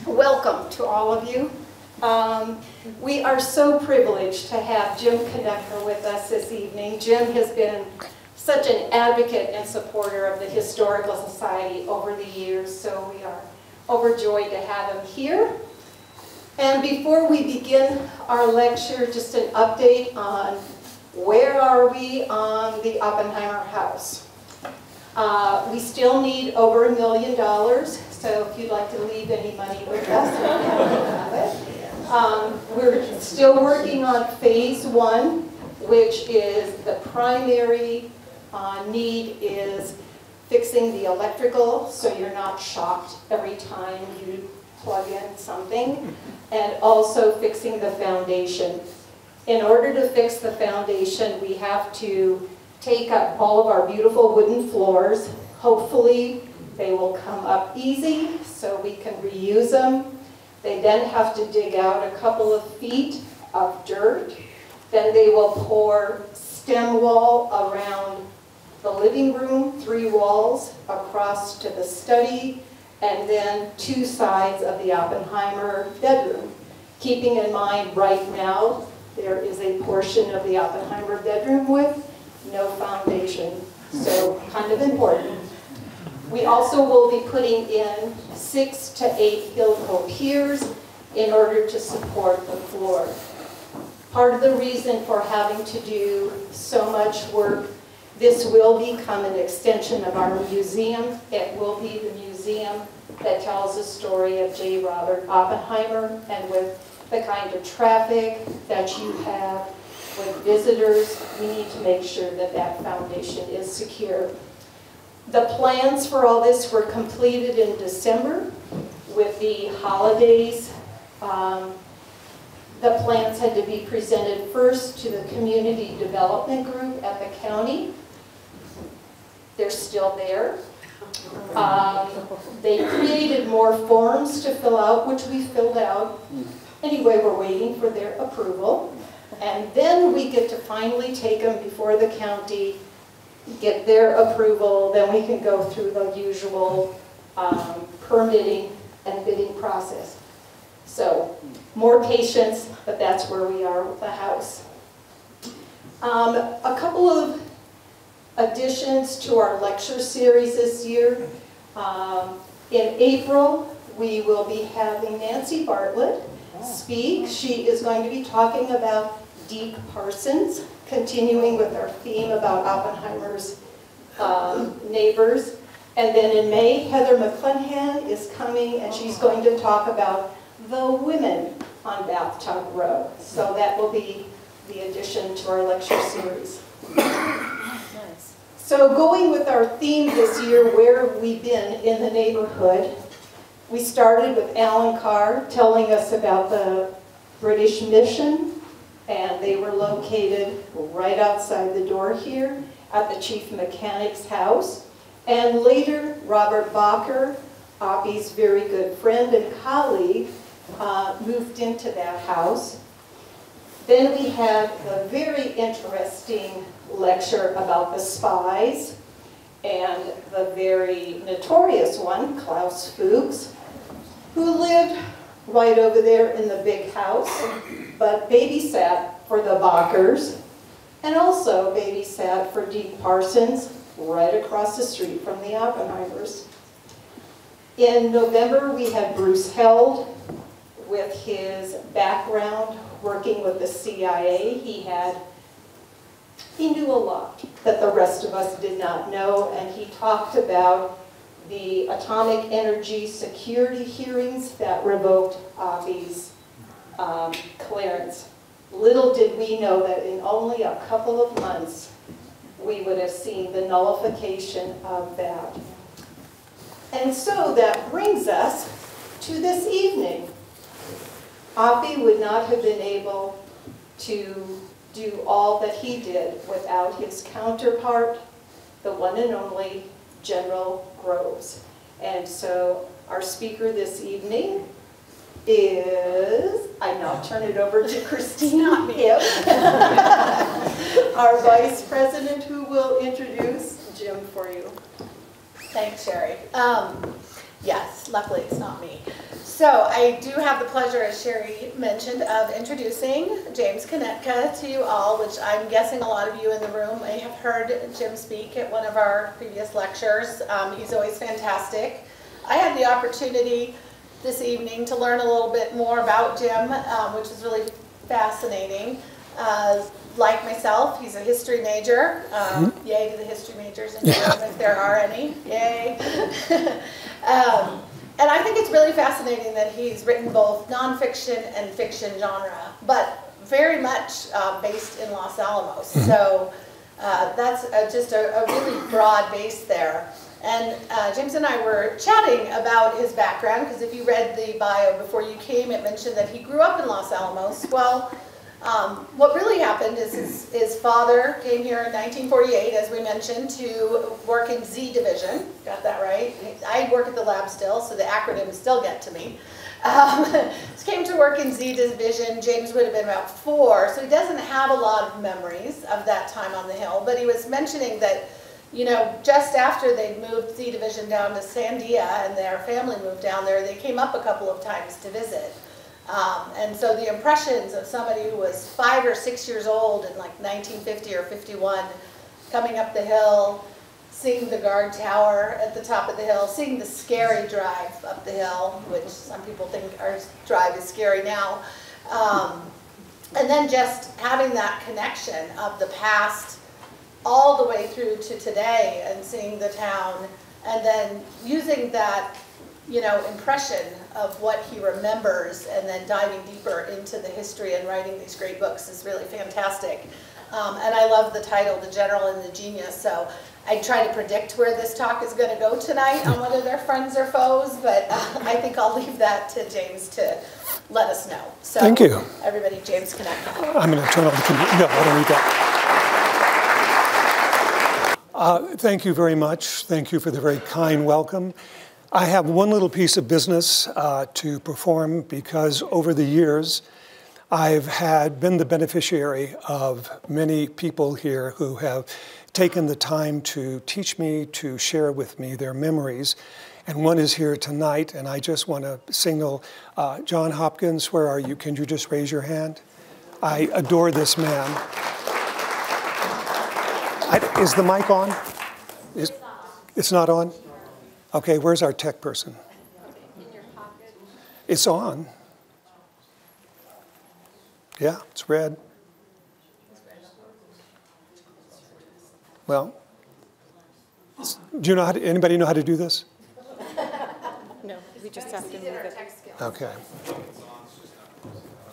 Welcome to all of you. We are so privileged to have Jim Kunetka with us this evening. Jim has been such an advocate and supporter of the Historical Society over the years, so we are overjoyed to have him here. And before we begin our lecture, just an update on where are we on the Oppenheimer house. We still need over $1 million, so if you'd like to leave any money with us, we have it. We're still working on phase 1, which is the primary need is fixing the electrical so you're not shocked every time you plug in something, and also fixing the foundation. In order to fix the foundation, we have to take up all of our beautiful wooden floors. Hopefully they will come up easy so we can reuse them. They then have to dig out a couple of feet of dirt. Then they will pour stem wall around the living room, 3 walls across to the study, and then 2 sides of the Oppenheimer bedroom. Keeping in mind right now, there is a portion of the Oppenheimer bedroom with no foundation, so kind of important. We also will be putting in 6 to 8 helical piers in order to support the floor. Part of the reason for having to do so much work, this will become an extension of our museum. It will be the museum that tells the story of J. Robert Oppenheimer, and with the kind of traffic that you have with visitors, we need to make sure that that foundation is secure. The plans for all this were completed in December. With the holidays, the plans had to be presented first to the community development group at the county. They're still there. They created more forms to fill out, which we filled out. Anyway, we're waiting for their approval. And then we get to finally take them before the county, get their approval, then we can go through the usual permitting and bidding process. So, more patience, but that's where we are with the house. A couple of additions to our lecture series this year. In April, we will be having Nancy Bartlett speak. She is going to be talking about Deke Parsons, continuing with our theme about Oppenheimer's neighbors. And then in May, Heather McClanahan is coming, and she's going to talk about the women on Bathtub Row. So that will be the addition to our lecture series. Nice. So going with our theme this year, where have we been in the neighborhood? We started with Alan Carr telling us about the British mission, and they were located right outside the door here at the chief mechanic's house. And later, Robert Bacher, Oppie's very good friend and colleague, moved into that house. Then we had a very interesting lecture about the spies, and the very notorious one, Klaus Fuchs, who lived right over there in the big house, but babysat for the Bachers, and also babysat for Deke Parsons, right across the street from the Oppenheimers. In November, we had Bruce Held with his background working with the CIA. He knew a lot that the rest of us did not know, and he talked about the atomic energy security hearings that revoked Oppie's clearance. Little did we know that in only a couple of months, we would have seen the nullification of that. And so that brings us to this evening. Oppie would not have been able to do all that he did without his counterpart, the one and only General Groves. And so our speaker this evening is, I now turn it over to Christina Hibb, our Vice President, who will introduce Jim for you. Thanks, Sherry. Yes, luckily it's not me. So I do have the pleasure, as Sherry mentioned, of introducing James Kunetka to you all, which I'm guessing a lot of you in the room may have heard Jim speak at one of our previous lectures. He's always fantastic. I had the opportunity this evening to learn a little bit more about Jim, which is really fascinating. Like myself, he's a history major. Yay to the history majors in the room, if there are any. Yay. And I think it's really fascinating that he's written both nonfiction and fiction genre, but very much based in Los Alamos. So that's just a really broad base there. And James and I were chatting about his background, because if you read the bio before you came, it mentioned that he grew up in Los Alamos. Well, what really happened is his father came here in 1948, as we mentioned, to work in Z Division. Got that right? I work at the lab still, so the acronyms still get to me. Came to work in Z Division. James would have been about 4, so he doesn't have a lot of memories of that time on the Hill, but he was mentioning that, you know, just after they moved Z Division down to Sandia and their family moved down there, they came up a couple of times to visit. And so the impressions of somebody who was 5 or 6 years old in like 1950 or 51, coming up the hill, seeing the guard tower at the top of the hill, seeing the scary drive up the hill, which some people think our drive is scary now, and then just having that connection of the past all the way through to today and seeing the town, and then using that, you know, impression of what he remembers and then diving deeper into the history and writing these great books is really fantastic. And I love the title, The General and the Genius, so I try to predict where this talk is going to go tonight on whether they're friends or foes, but I think I'll leave that to James to let us know. So, thank you. Everybody, James Kunetka. I'm going to turn on the computer. No, I don't need that. Thank you very much. Thank you for the very kind welcome. I have one little piece of business to perform, because over the years I've been the beneficiary of many people here who have taken the time to teach me, to share with me their memories. And one is here tonight, and I just want to signal, John Hopkins, where are you? Can you just raise your hand? I adore this man. Is the mic on? It's not on? Okay, where's our tech person? In your pocket. It's on. Yeah, it's red. Well, do you know anybody know how to do this? No, we just have to move it. Okay.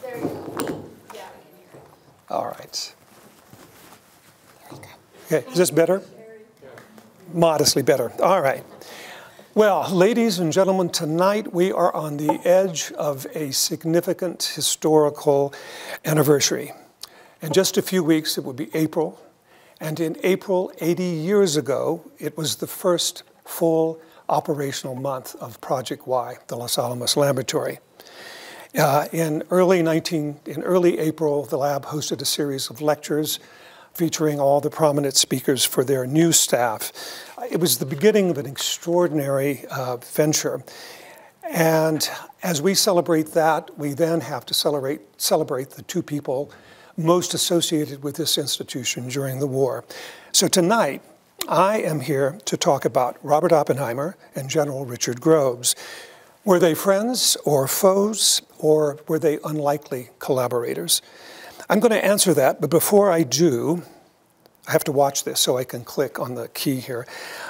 There you go. Yeah. All right. Okay, is this better? Modestly better. All right. Well, ladies and gentlemen, tonight we are on the edge of a significant historical anniversary. In just a few weeks, it will be April. And in April, 80 years ago, it was the first full operational month of Project Y, the Los Alamos Laboratory. In early April, the lab hosted a series of lectures featuring all the prominent speakers for their new staff. It was the beginning of an extraordinary venture. And as we celebrate that, we then have to celebrate the 2 people most associated with this institution during the war. So tonight, I am here to talk about Robert Oppenheimer and General Richard Groves. Were they friends or foes, or were they unlikely collaborators? I'm going to answer that, but before I do, I have to watch this so I can click on the key here.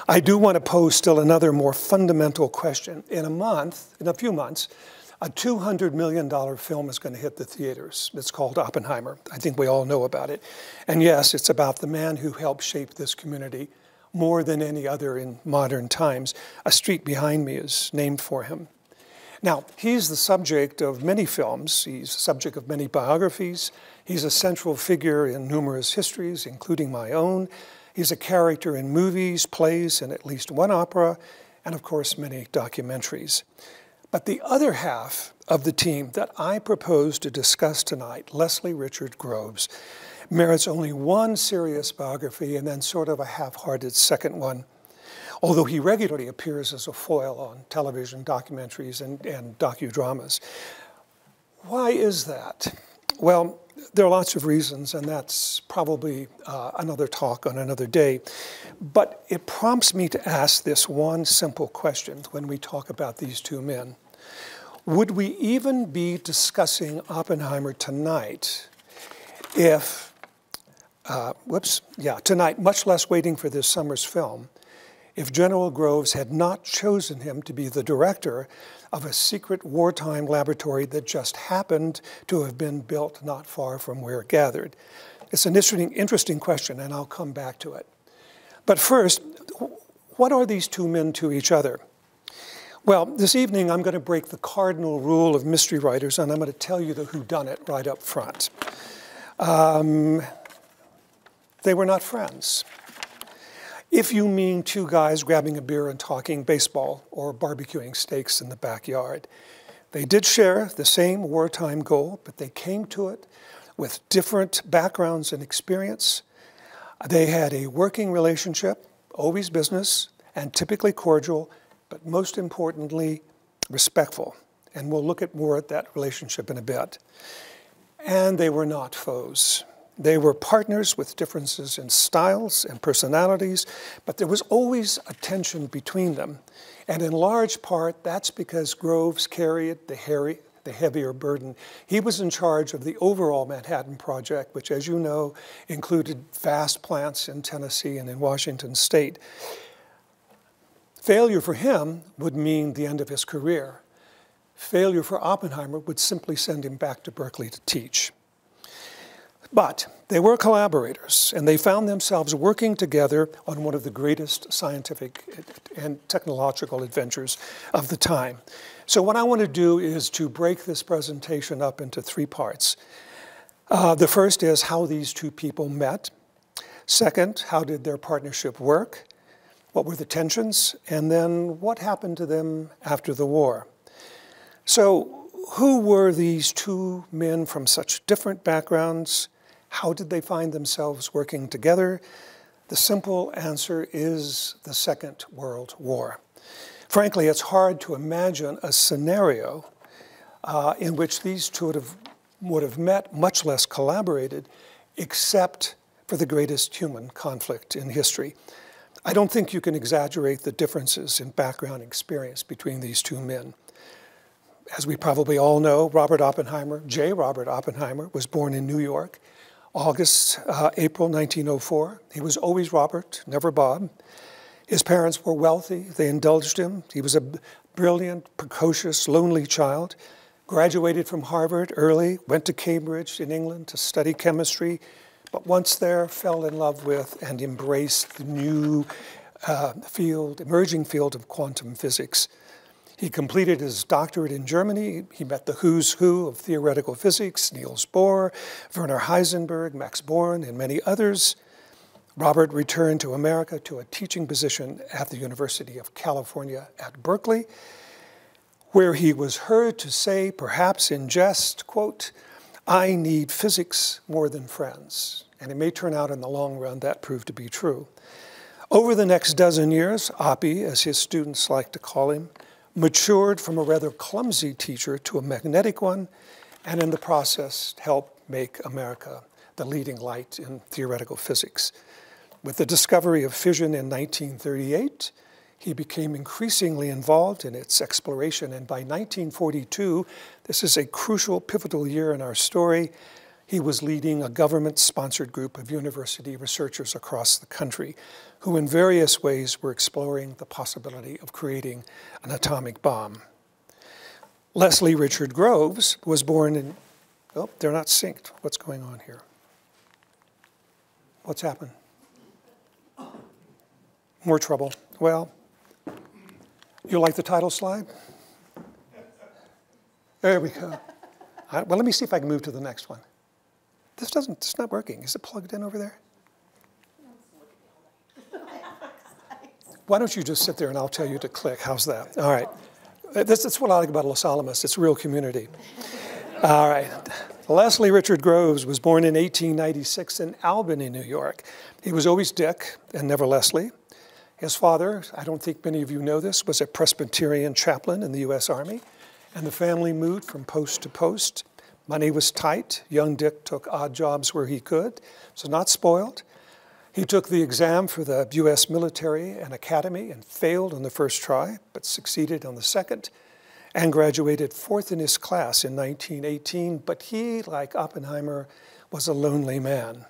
I do want to pose still another more fundamental question. In a few months, a $200 million film is going to hit the theaters. It's called Oppenheimer. I think we all know about it. And yes, it's about the man who helped shape this community more than any other in modern times. A street behind me is named for him. Now, he's the subject of many films. He's the subject of many biographies. He's a central figure in numerous histories, including my own. He's a character in movies, plays, and at least one opera, and of course, many documentaries. But the other half of the team that I propose to discuss tonight, Leslie Richard Groves, merits only one serious biography and then sort of a half-hearted second one. although he regularly appears as a foil on television documentaries and docudramas. Why is that? Well, there are lots of reasons, and that's probably another talk on another day. But it prompts me to ask this one simple question when we talk about these two men. Would we even be discussing Oppenheimer tonight if, tonight, much less waiting for this summer's film, if General Groves had not chosen him to be the director of a secret wartime laboratory that just happened to have been built not far from where it gathered? It's an interesting question, and I'll come back to it. But first, what are these two men to each other? Well, this evening I'm going to break the cardinal rule of mystery writers, and I'm going to tell you the whodunit right up front. They were not friends. If you mean two guys grabbing a beer and talking baseball or barbecuing steaks in the backyard. They did share the same wartime goal, but they came to it with different backgrounds and experience. They had a working relationship, always business, and typically cordial, but most importantly, respectful. And we'll look more at that relationship in a bit. And they were not foes. They were partners with differences in styles and personalities, but there was always a tension between them. And in large part, that's because Groves carried the heavier burden. He was in charge of the overall Manhattan Project, which, as you know, included vast plants in Tennessee and in Washington State. Failure for him would mean the end of his career. Failure for Oppenheimer would simply send him back to Berkeley to teach. But they were collaborators, and they found themselves working together on one of the greatest scientific and technological adventures of the time. So what I want to do is to break this presentation up into three parts. The first is how these two people met. Second, how did their partnership work? What were the tensions? And then what happened to them after the war? So who were these two men from such different backgrounds? How did they find themselves working together? The simple answer is the Second World War. Frankly, it's hard to imagine a scenario in which these two would have met, much less collaborated, except for the greatest human conflict in history. I don't think you can exaggerate the differences in background experience between these two men. As we probably all know, Robert Oppenheimer, J. Robert Oppenheimer, was born in New York, April 1904. He was always Robert, never Bob. His parents were wealthy. They indulged him. He was a brilliant, precocious, lonely child. Graduated from Harvard early, went to Cambridge in England to study chemistry, but once there, fell in love with and embraced the new emerging field of quantum physics. He completed his doctorate in Germany. He met the who's who of theoretical physics, Niels Bohr, Werner Heisenberg, Max Born, and many others. Robert returned to America to a teaching position at the University of California at Berkeley, where he was heard to say, perhaps in jest, quote, "I need physics more than friends." And it may turn out in the long run that proved to be true. Over the next dozen years, Oppie, as his students like to call him, matured from a rather clumsy teacher to a magnetic one, and in the process helped make America the leading light in theoretical physics. With the discovery of fission in 1938, he became increasingly involved in its exploration, and by 1942, this is a crucial, pivotal year in our story, he was leading a government-sponsored group of university researchers across the country who in various ways were exploring the possibility of creating an atomic bomb. Leslie Richard Groves was born in, oh, they're not synced. What's going on here? What's happened? More trouble. Well, you like the title slide? There we go. Well, let me see if I can move to the next one. It's not working. Is it plugged in over there? Why don't you just sit there and I'll tell you to click. How's that? All right. That's what I like about Los Alamos. It's a real community. All right. Leslie Richard Groves was born in 1896 in Albany, New York. He was always Dick and never Leslie. His father, I don't think many of you know this, was a Presbyterian chaplain in the U.S. Army, and the family moved from post to post. Money was tight. Young Dick took odd jobs where he could, so not spoiled. He took the exam for the U.S. military and academy and failed on the first try, but succeeded on the second, and graduated fourth in his class in 1918. But he, like Oppenheimer, was a lonely man.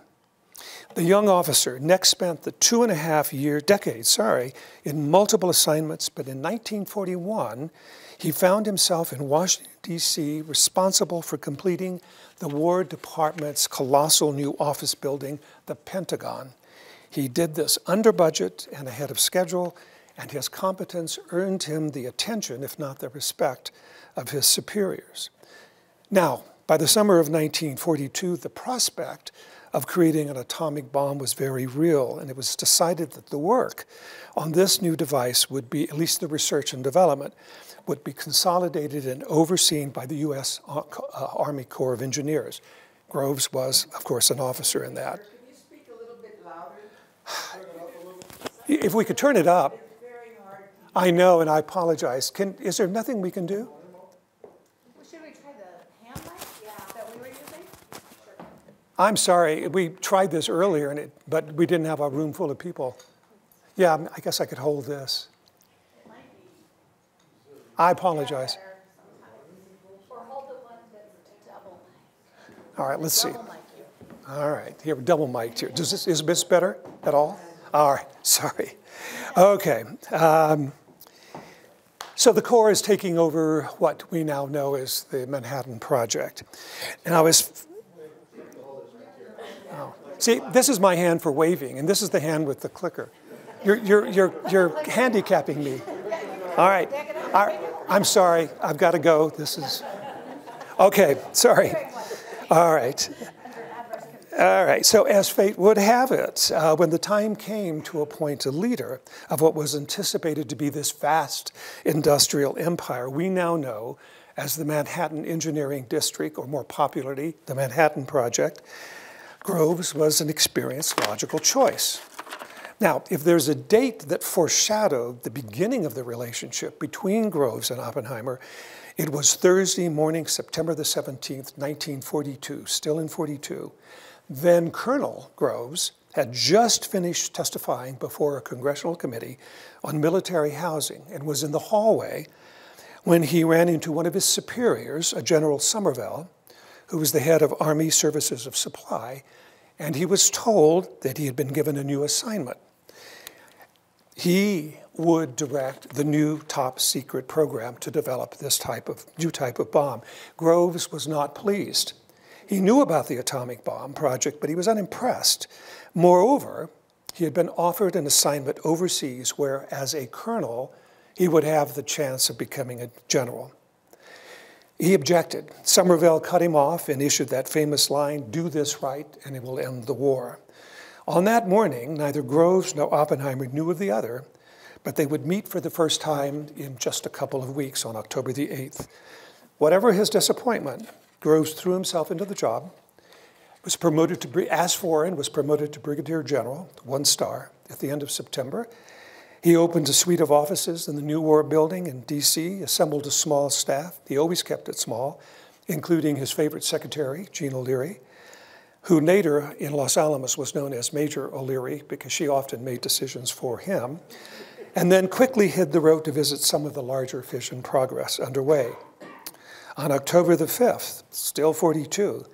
The young officer next spent the 2.5 decades, in multiple assignments, but in 1941, he found himself in Washington, D.C., responsible for completing the War Department's colossal new office building, the Pentagon. He did this under budget and ahead of schedule, and his competence earned him the attention, if not the respect, of his superiors. Now, by the summer of 1942, the prospect of creating an atomic bomb was very real, and it was decided that the work on this new device would be, at least the research and development, would be consolidated and overseen by the U.S. Army Corps of Engineers. Groves was, of course, an officer in that. Can you speak a little bit louder? Turn it up a little. If we could turn it up. It's very hard. I know, and I apologize. Is there nothing we can do? Should we try the hand mic that we were using? Sure. I'm sorry, we tried this earlier, but we didn't have a room full of people. Yeah, I guess I could hold this. It might be. I apologize. Or hold the one that's double. All right, let's see. Double mic you. All right, here, we're double mic'd here. Is this better at all? All right, sorry. Okay. So the Corps is taking over what we now know as the Manhattan Project. And I was, see, this is my hand for waving, and this is the hand with the clicker. You're handicapping me. All right. I'm sorry. I've got to go. This is, okay, sorry. All right. All right, so as fate would have it, when the time came to appoint a leader of what was anticipated to be this vast industrial empire we now know as the Manhattan Engineering District, or more popularly, the Manhattan Project, Groves was an experienced, logical choice. Now, if there's a date that foreshadowed the beginning of the relationship between Groves and Oppenheimer, it was Thursday morning, September the 17th, 1942, still in 42. Then Colonel Groves had just finished testifying before a congressional committee on military housing and was in the hallway when he ran into one of his superiors, a General Somervell, who was the head of Army Services of Supply, and he was told that he had been given a new assignment. He would direct the new top secret program to develop this new type of bomb. Groves was not pleased. He knew about the atomic bomb project, but he was unimpressed. Moreover, he had been offered an assignment overseas where, as a colonel, he would have the chance of becoming a general. He objected. Somervell cut him off and issued that famous line, "Do this right and it will end the war." On that morning, neither Groves nor Oppenheimer knew of the other, but they would meet for the first time in just a couple of weeks on October the 8th. Whatever his disappointment, Groves threw himself into the job, was promoted to, as foreign, was promoted to Brigadier General, 1 star, at the end of September. He opened a suite of offices in the new War Building in D.C., assembled a small staff. He always kept it small, including his favorite secretary, Jean O'Leary, who later in Los Alamos was known as Major O'Leary because she often made decisions for him, and then quickly hit the road to visit some of the larger fission progress underway. On October the 5th, still 42,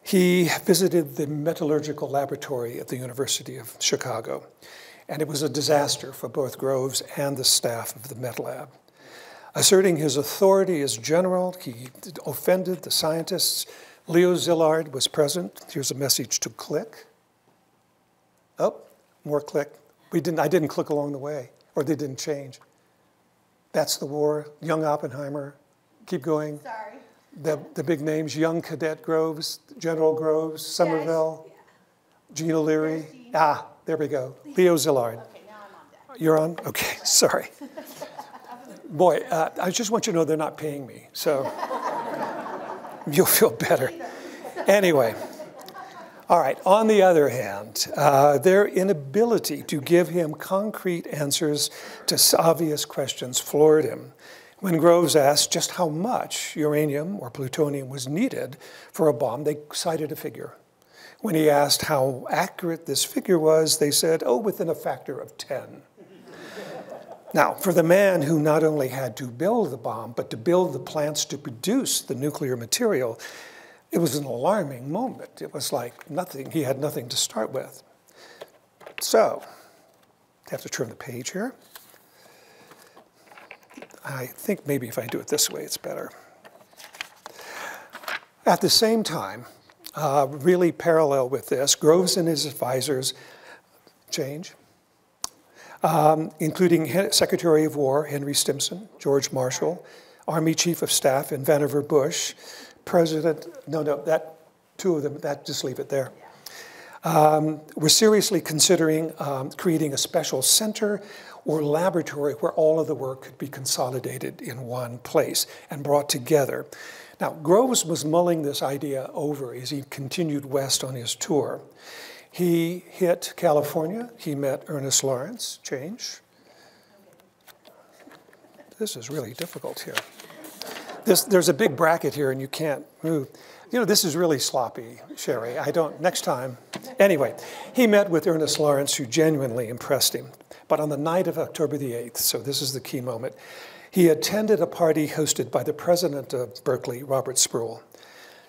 he visited the metallurgical laboratory at the University of Chicago, and it was a disaster for both Groves and the staff of the Met Lab. Asserting his authority as general, he offended the scientists. Leo Szilard was present. Here's a message to click. Oh, more click. I didn't click along the way, or they didn't change. That's the war, young Oppenheimer. Keep going. Sorry. The big names, young Cadet Groves, General Groves, Somerville, Jean O'Leary. Ah, there we go. Leo Szilard. Okay, now I'm on deck. You're on? Okay, sorry. Boy, I just want you to know they're not paying me, so you'll feel better. Anyway, All right, on the other hand, their inability to give him concrete answers to obvious questions floored him. When Groves asked just how much uranium or plutonium was needed for a bomb, they cited a figure. When he asked how accurate this figure was, they said, oh, within a factor of 10. Now, for the man who not only had to build the bomb, but to build the plants to produce the nuclear material, it was an alarming moment. It was like nothing, he had nothing to start with. So, I have to turn the page here. I think maybe if I do it this way, it's better. At the same time, really parallel with this, Groves and his advisors including Secretary of War Henry Stimson, George Marshall, Army Chief of Staff and Vannevar Bush, two of them, just leave it there. We're seriously considering creating a special center or laboratory where all of the work could be consolidated in one place and brought together. Now, Groves was mulling this idea over as he continued west on his tour. He hit California. He met Ernest Lawrence. Change. This is really difficult here. There's a big bracket here and you can't move. You know, this is really sloppy, Sherry. Next time. Anyway, he met with Ernest Lawrence, who genuinely impressed him. But on the night of October the 8th, so this is the key moment, he attended a party hosted by the president of Berkeley, Robert Spruill.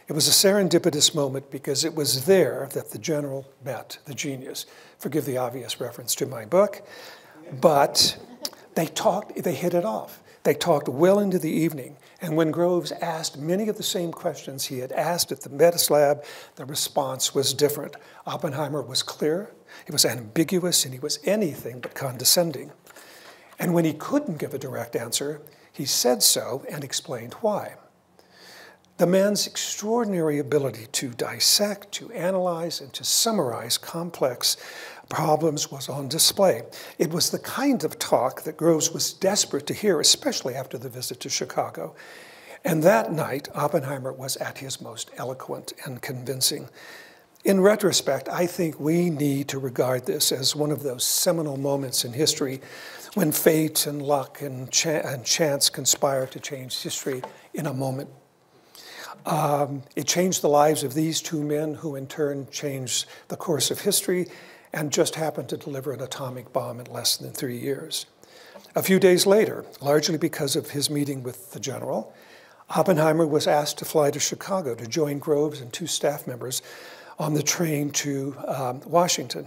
It was a serendipitous moment because it was there that the general met the genius. Forgive the obvious reference to my book, but they hit it off. They talked well into the evening. And when Groves asked many of the same questions he had asked at the Metis Lab, the response was different. Oppenheimer was clear, he was ambiguous, and he was anything but condescending. And when he couldn't give a direct answer, he said so and explained why. The man's extraordinary ability to dissect, to analyze, and to summarize complex problems was on display. It was the kind of talk that Groves was desperate to hear, especially after the visit to Chicago. And that night, Oppenheimer was at his most eloquent and convincing. In retrospect, I think we need to regard this as one of those seminal moments in history when fate and luck and chance conspire to change history in a moment. It changed the lives of these two men who in turn changed the course of history and just happened to deliver an atomic bomb in less than 3 years. A few days later, largely because of his meeting with the general, Oppenheimer was asked to fly to Chicago to join Groves and two staff members on the train to Washington.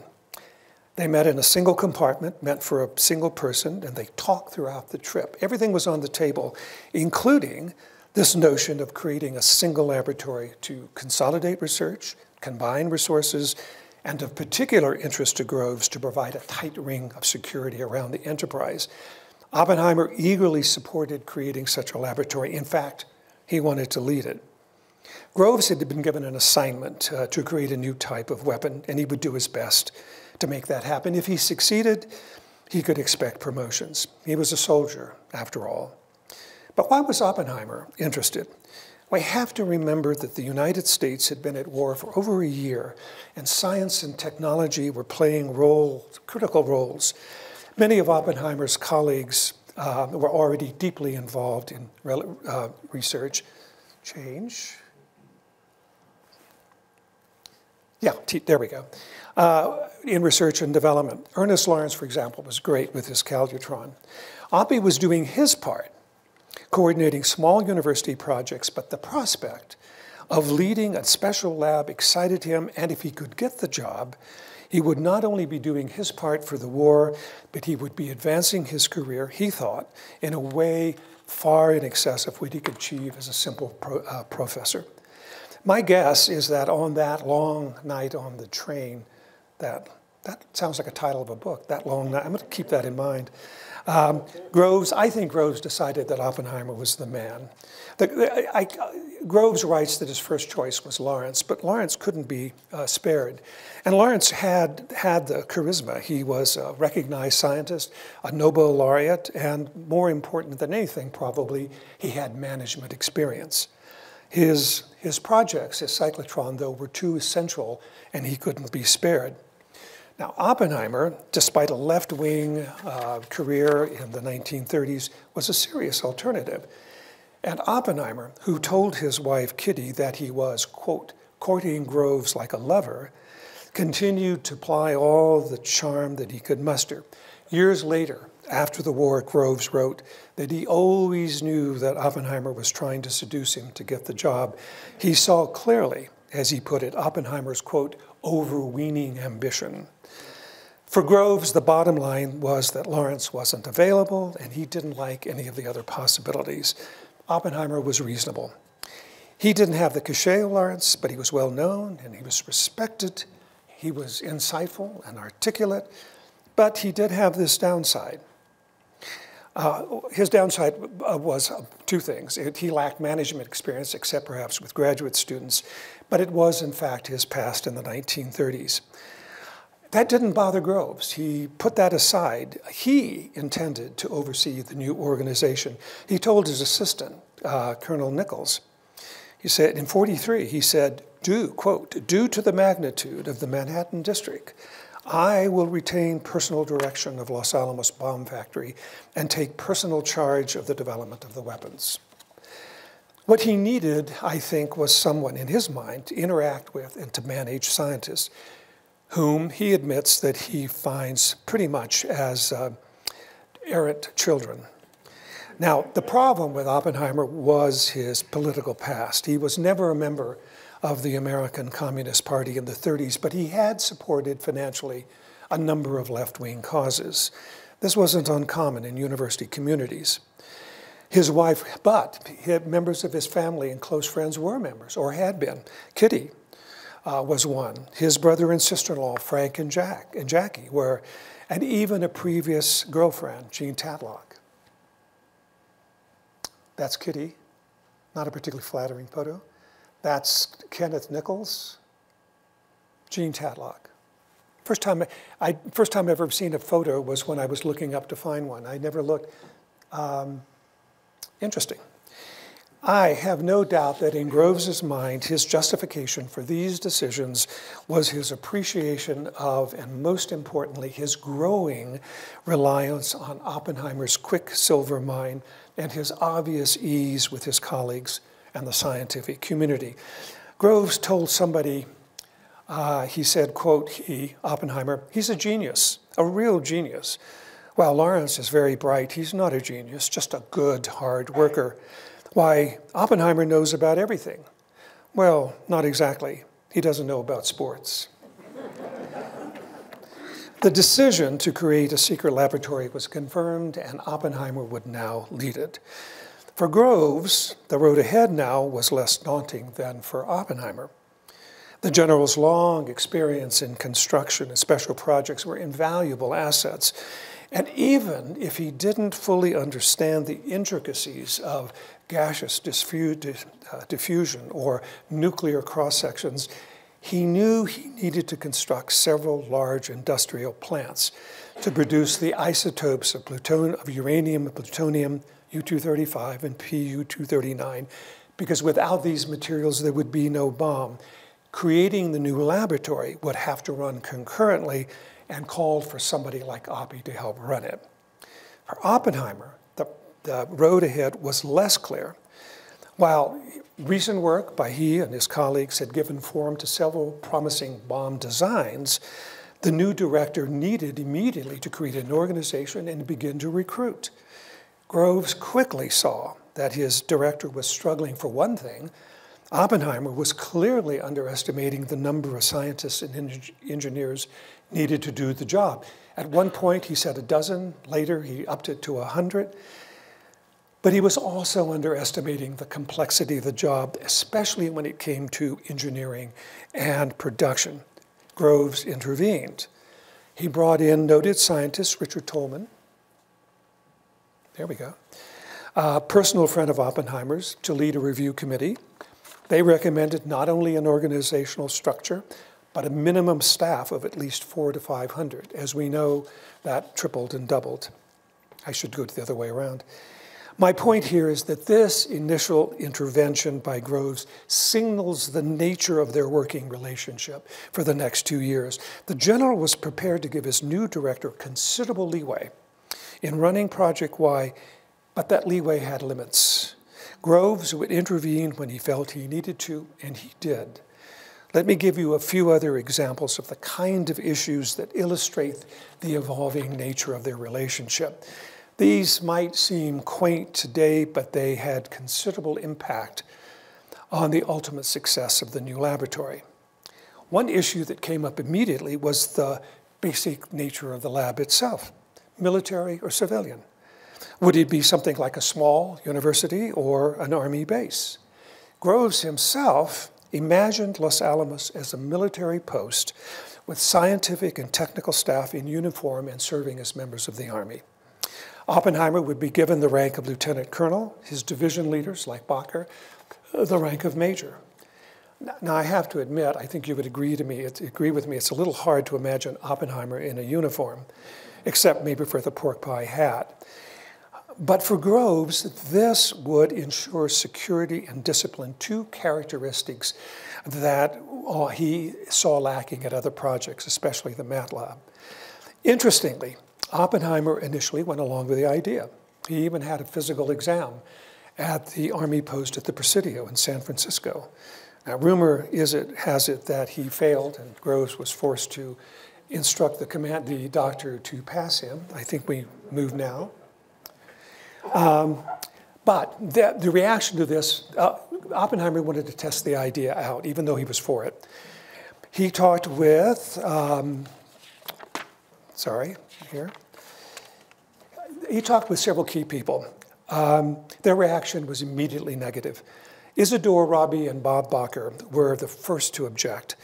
They met in a single compartment meant for a single person, and they talked throughout the trip. Everything was on the table, including this notion of creating a single laboratory to consolidate research, combine resources, and of particular interest to Groves to provide a tight ring of security around the enterprise. Oppenheimer eagerly supported creating such a laboratory. In fact, he wanted to lead it. Groves had been given an assignment to create a new type of weapon, and he would do his best to make that happen. If he succeeded, he could expect promotions. He was a soldier, after all. But why was Oppenheimer interested? We have to remember that the United States had been at war for over a year, and science and technology were playing critical roles. Many of Oppenheimer's colleagues were already deeply involved in research. Change. Yeah, there we go. In research and development. Ernest Lawrence, for example, was great with his Calutron. Oppie was doing his part, coordinating small university projects, but the prospect of leading a special lab excited him, and if he could get the job, he would not only be doing his part for the war, but he would be advancing his career, he thought, in a way far in excess of what he could achieve as a simple professor. My guess is that on that long night on the train, that sounds like a title of a book, That Long Night. I'm going to keep that in mind. I think Groves decided that Oppenheimer was the man. Groves writes that his first choice was Lawrence, but Lawrence couldn't be spared. And Lawrence had the charisma. He was a recognized scientist, a Nobel laureate, and more important than anything, probably, he had management experience. His projects, his cyclotron, though, were too essential, and he couldn't be spared. Now, Oppenheimer, despite a left-wing career in the 1930s, was a serious alternative. And Oppenheimer, who told his wife Kitty that he was, quote, courting Groves like a lover, continued to ply all the charm that he could muster. Years later, after the war, Groves wrote that he always knew that Oppenheimer was trying to seduce him to get the job. He saw clearly, as he put it, Oppenheimer's, quote, overweening ambition. For Groves, the bottom line was that Lawrence wasn't available, and he didn't like any of the other possibilities. Oppenheimer was reasonable. He didn't have the cachet of Lawrence, but he was well known, and he was respected. He was insightful and articulate, but he did have this downside. His downside was two things. He lacked management experience, except perhaps with graduate students, but it was, in fact, his past in the 1930s. That didn't bother Groves. He put that aside. He intended to oversee the new organization. He told his assistant, Colonel Nichols, he said, in 43, he said, quote, due to the magnitude of the Manhattan district, I will retain personal direction of Los Alamos bomb factory and take personal charge of the development of the weapons. What he needed, I think, was someone in his mind to interact with and to manage scientists, whom he admits that he finds pretty much as errant children. Now, the problem with Oppenheimer was his political past. He was never a member of the American Communist Party in the 30s, but he had supported financially a number of left-wing causes. This wasn't uncommon in university communities. His wife, but members of his family and close friends were members, or had been. Kitty was one. His brother and sister-in-law, Frank and Jackie, were, and even a previous girlfriend, Jean Tatlock. That's Kitty, not a particularly flattering photo. That's Kenneth Nichols, Jean Tatlock. First time I've ever seen a photo was when I was looking up to find one. I never looked. Interesting. I have no doubt that in Groves's mind, his justification for these decisions was his appreciation of, and most importantly, his growing reliance on Oppenheimer's quicksilver mind and his obvious ease with his colleagues and the scientific community. Groves told somebody, he said, quote, Oppenheimer, he's a genius, a real genius. While Lawrence is very bright, he's not a genius, just a good, hard worker. Why, Oppenheimer knows about everything. Well, not exactly. He doesn't know about sports. The decision to create a secret laboratory was confirmed, and Oppenheimer would now lead it. For Groves, the road ahead now was less daunting than for Oppenheimer. The general's long experience in construction and special projects were invaluable assets. And even if he didn't fully understand the intricacies of gaseous diffusion or nuclear cross-sections, he knew he needed to construct several large industrial plants to produce the isotopes of uranium and plutonium, U-235 and Pu-239, because without these materials, there would be no bomb. Creating the new laboratory would have to run concurrently and called for somebody like Oppie to help run it. For Oppenheimer, the road ahead was less clear. While recent work by he and his colleagues had given form to several promising bomb designs, the new director needed immediately to create an organization and begin to recruit. Groves quickly saw that his director was struggling for one thing. Oppenheimer was clearly underestimating the number of scientists and engineers needed to do the job. At one point, he said a dozen. Later, he upped it to 100. But he was also underestimating the complexity of the job, especially when it came to engineering and production. Groves intervened. He brought in noted scientist Richard Tolman. There we go. A personal friend of Oppenheimer's to lead a review committee. They recommended not only an organizational structure, but a minimum staff of at least 400 to 500. As we know, that tripled and doubled. I should go the other way around. My point here is that this initial intervention by Groves signals the nature of their working relationship for the next 2 years. The general was prepared to give his new director considerable leeway in running Project Y, but that leeway had limits. Groves would intervene when he felt he needed to, and he did. Let me give you a few other examples of the kind of issues that illustrate the evolving nature of their relationship. These might seem quaint today, but they had considerable impact on the ultimate success of the new laboratory. One issue that came up immediately was the basic nature of the lab itself, military or civilian. Would it be something like a small university or an army base? Groves himself imagined Los Alamos as a military post with scientific and technical staff in uniform and serving as members of the Army. Oppenheimer would be given the rank of lieutenant colonel, his division leaders, like Bacher, the rank of major. Now, I have to admit, I think you would agree with me, it's a little hard to imagine Oppenheimer in a uniform, except maybe for the pork pie hat. But for Groves, this would ensure security and discipline, two characteristics that he saw lacking at other projects, especially the Mat Lab. Interestingly, Oppenheimer initially went along with the idea. He even had a physical exam at the Army post at the Presidio in San Francisco. Now, rumor has it that he failed, and Groves was forced to instruct the doctor to pass him. I think we move now. But the reaction to this, Oppenheimer wanted to test the idea out, even though he was for it. He talked with, he talked with several key people. Their reaction was immediately negative. Isidore Rabi and Bob Bacher were the first to object.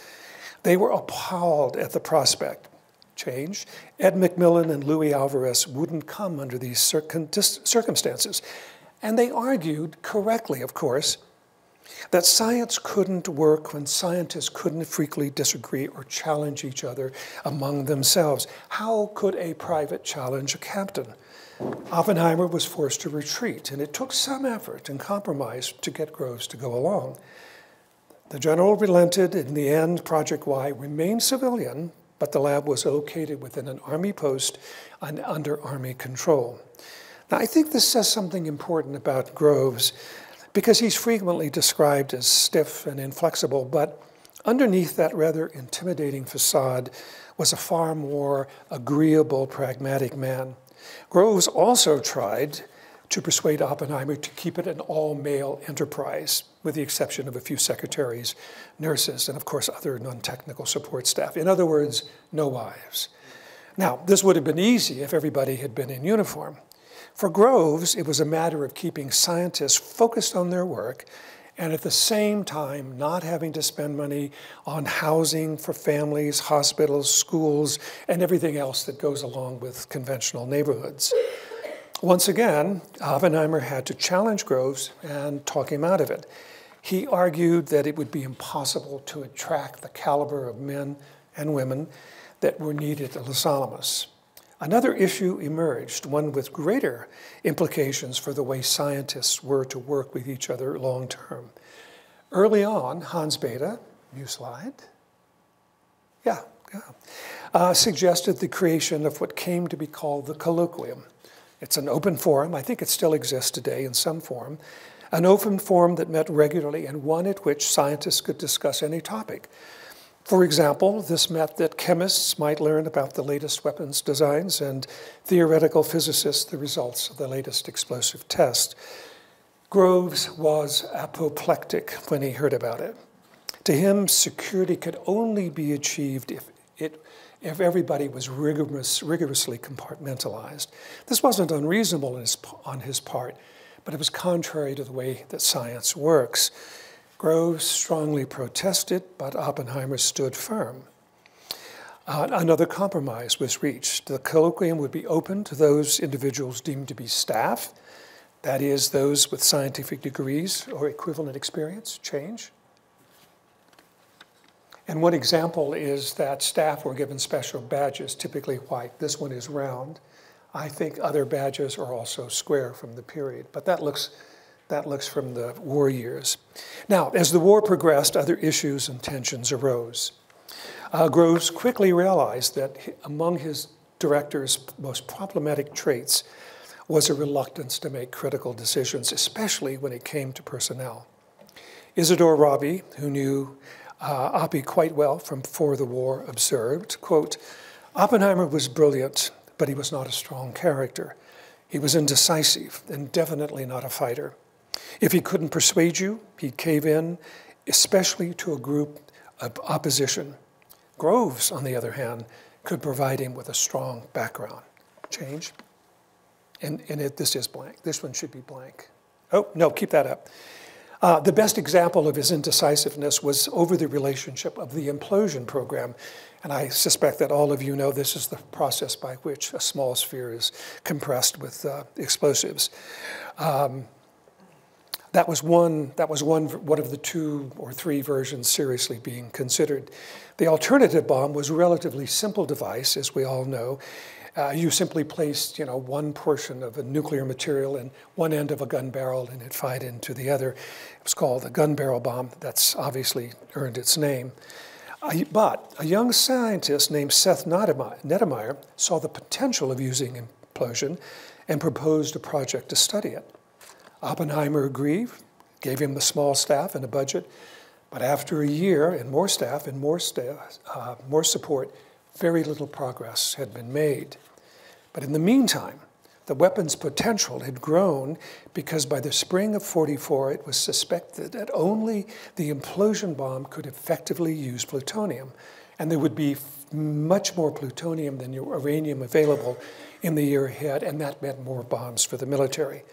They were appalled at the prospect. Change. Ed McMillan and Louis Alvarez wouldn't come under these circumstances. And they argued, correctly of course, that science couldn't work when scientists couldn't frequently disagree or challenge each other among themselves. How could a private challenge a captain? Oppenheimer was forced to retreat, and it took some effort and compromise to get Groves to go along. The general relented. In the end, Project Y remained civilian, but the lab was located within an Army post and under Army control. Now, I think this says something important about Groves, because he's frequently described as stiff and inflexible, but underneath that rather intimidating facade was a far more agreeable, pragmatic man. Groves also tried to persuade Oppenheimer to keep it an all-male enterprise, with the exception of a few secretaries, nurses, and of course other non-technical support staff. In other words, no wives. Now, this would have been easy if everybody had been in uniform. For Groves, it was a matter of keeping scientists focused on their work and at the same time not having to spend money on housing for families, hospitals, schools, and everything else that goes along with conventional neighborhoods. Once again, Oppenheimer had to challenge Groves and talk him out of it. He argued that it would be impossible to attract the caliber of men and women that were needed at Los Alamos. Another issue emerged, one with greater implications for the way scientists were to work with each other long term. Early on, Hans Bethe, new slide, suggested the creation of what came to be called the colloquium. It's an open forum. I think it still exists today in some form. An open forum that met regularly and one at which scientists could discuss any topic. For example, this meant that chemists might learn about the latest weapons designs and theoretical physicists the results of the latest explosive test. Groves was apoplectic when he heard about it. To him, security could only be achieved if everybody was rigorously compartmentalized. This wasn't unreasonable on his part, but it was contrary to the way that science works. Groves strongly protested, but Oppenheimer stood firm. Another compromise was reached. The colloquium would be open to those individuals deemed to be staff, that is, those with scientific degrees or equivalent experience. Change. And one example is that staff were given special badges, typically white. This one is round. I think other badges are also square from the period, but that looks from the war years. Now, as the war progressed, other issues and tensions arose. Groves quickly realized that among his director's most problematic traits was a reluctance to make critical decisions, especially when it came to personnel. Isidore Rabi, who knew Oppie quite well from before the war, observed, quote, "Oppenheimer was brilliant, but he was not a strong character. He was indecisive and definitely not a fighter. If he couldn't persuade you, he'd cave in, especially to a group of opposition. Groves, on the other hand, could provide him with a strong background." Change. And this is blank. This one should be blank. Oh, no, keep that up. The best example of his indecisiveness was over the relationship of the implosion program. And I suspect that all of you know this is the process by which a small sphere is compressed with explosives. That was one of the 2 or 3 versions seriously being considered. The alternative bomb was a relatively simple device, as we all know. You simply placed, one portion of a nuclear material in one end of a gun barrel and it fired into the other. It was called a gun barrel bomb. That's obviously earned its name. But a young scientist named Seth Nettemeyer saw the potential of using implosion and proposed a project to study it. Oppenheimer agreed, gave him a small staff and a budget, but after a year and more staff and more support, very little progress had been made. But in the meantime, the weapon's potential had grown because by the spring of '44, it was suspected that only the implosion bomb could effectively use plutonium, and there would be much more plutonium than uranium available in the year ahead, and that meant more bombs for the military.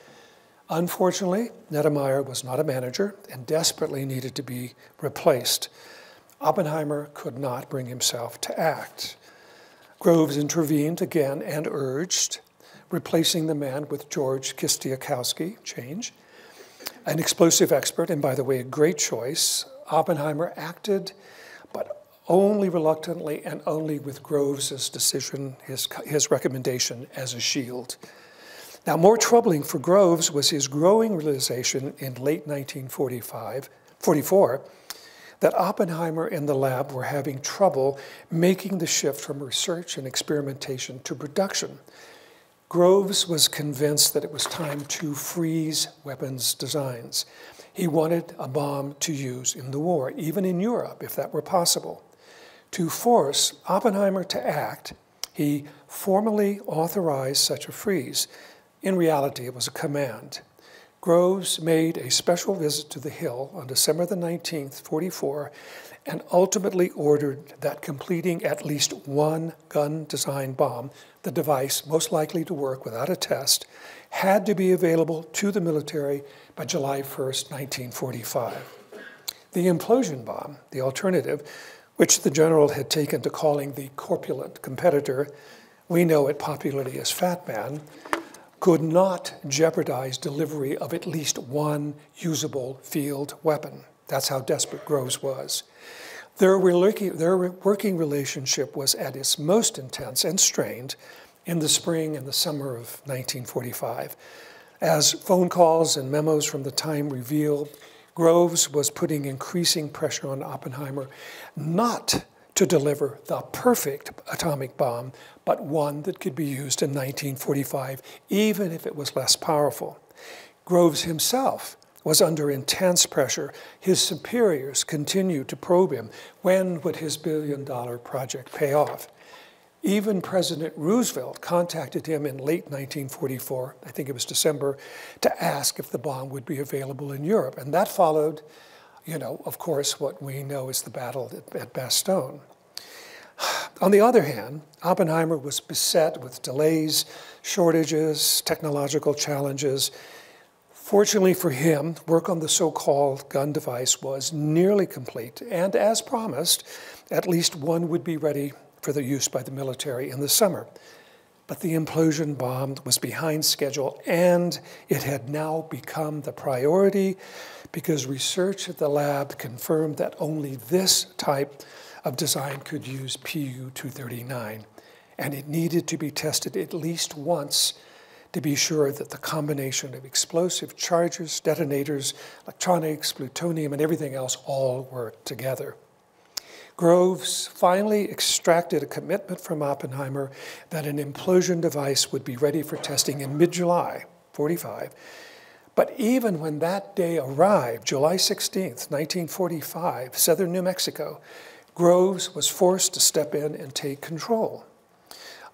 Unfortunately, Nettemeyer was not a manager and desperately needed to be replaced. Oppenheimer could not bring himself to act. Groves intervened again and urged, replacing the man with George Kistiakowsky, change, an explosive expert, and by the way, a great choice. Oppenheimer acted, but only reluctantly and only with Groves' decision, his recommendation, as a shield. Now, more troubling for Groves was his growing realization in late 1944 that Oppenheimer and the lab were having trouble making the shift from research and experimentation to production. Groves was convinced that it was time to freeze weapons designs. He wanted a bomb to use in the war, even in Europe, if that were possible. To force Oppenheimer to act, he formally authorized such a freeze. In reality, it was a command. Groves made a special visit to the Hill on December the 19th, '44, and ultimately ordered that completing at least one gun-designed bomb, the device most likely to work without a test, had to be available to the military by July 1st, 1945. The implosion bomb, the alternative, which the general had taken to calling the corpulent competitor, we know it popularly as Fat Man, could not jeopardize delivery of at least one usable field weapon. That's how desperate Groves was. Their working relationship was at its most intense and strained in the spring and the summer of 1945. As phone calls and memos from the time revealed, Groves was putting increasing pressure on Oppenheimer not to deliver the perfect atomic bomb, but one that could be used in 1945, even if it was less powerful. Groves himself was under intense pressure. His superiors continued to probe him. When would his billion-dollar project pay off? Even President Roosevelt contacted him in late 1944, I think it was December, to ask if the bomb would be available in Europe. And that followed, of course, what we know is the battle at Bastogne. On the other hand, Oppenheimer was beset with delays, shortages, technological challenges. Fortunately for him, work on the so-called gun device was nearly complete, and as promised, at least one would be ready for the use by the military in the summer. But the implosion bomb was behind schedule, and it had now become the priority because research at the lab confirmed that only this type of design could use Pu-239. and it needed to be tested at least once to be sure that the combination of explosive charges, detonators, electronics, plutonium, and everything else all worked together. Groves finally extracted a commitment from Oppenheimer that an implosion device would be ready for testing in mid-July 45. But even when that day arrived, July 16th, 1945, southern New Mexico, Groves was forced to step in and take control.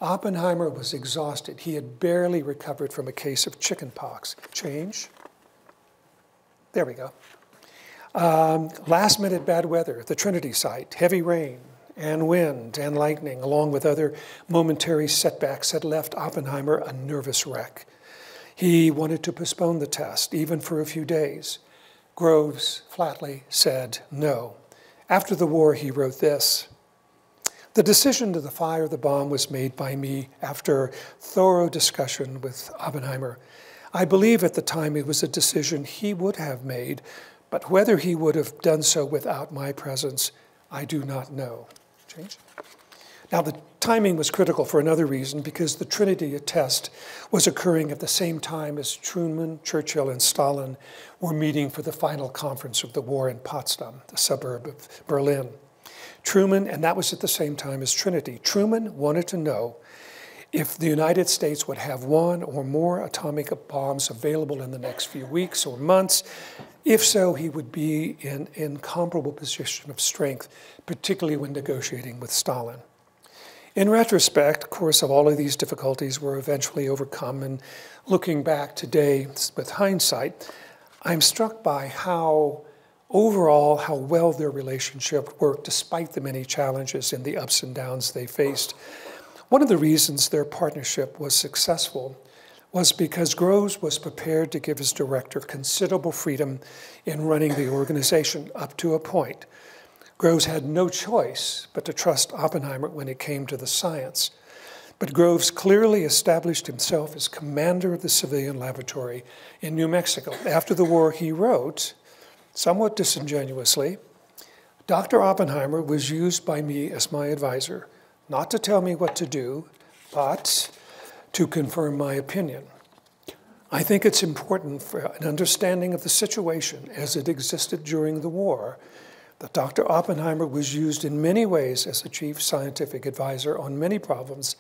Oppenheimer was exhausted. He had barely recovered from a case of chickenpox. Change. There we go. Last minute bad weather at the Trinity site, heavy rain and wind and lightning, along with other momentary setbacks, had left Oppenheimer a nervous wreck. He wanted to postpone the test, even for a few days. Groves flatly said no. After the war, he wrote this: "The decision to fire the bomb was made by me after thorough discussion with Oppenheimer. I believe at the time it was a decision he would have made, but whether he would have done so without my presence, I do not know." Change. Now, the timing was critical for another reason, because the Trinity test was occurring at the same time as Truman, Churchill, and Stalin were meeting for the final conference of the war in Potsdam, the suburb of Berlin. Truman, and that was at the same time as Trinity. Truman wanted to know if the United States would have one or more atomic bombs available in the next few weeks or months. If so, he would be in an incomparable position of strength, particularly when negotiating with Stalin. In retrospect, of course, of all of these difficulties were eventually overcome, and looking back today with hindsight, I'm struck by how well their relationship worked despite the many challenges and the ups and downs they faced. One of the reasons their partnership was successful was because Groves was prepared to give his director considerable freedom in running the organization up to a point. Groves had no choice but to trust Oppenheimer when it came to the science. But Groves clearly established himself as commander of the civilian laboratory in New Mexico. After the war, he wrote, somewhat disingenuously, "Dr. Oppenheimer was used by me as my advisor, not to tell me what to do, but to confirm my opinion. I think it's important for an understanding of the situation as it existed during the war that Dr. Oppenheimer was used in many ways as a chief scientific advisor on many problems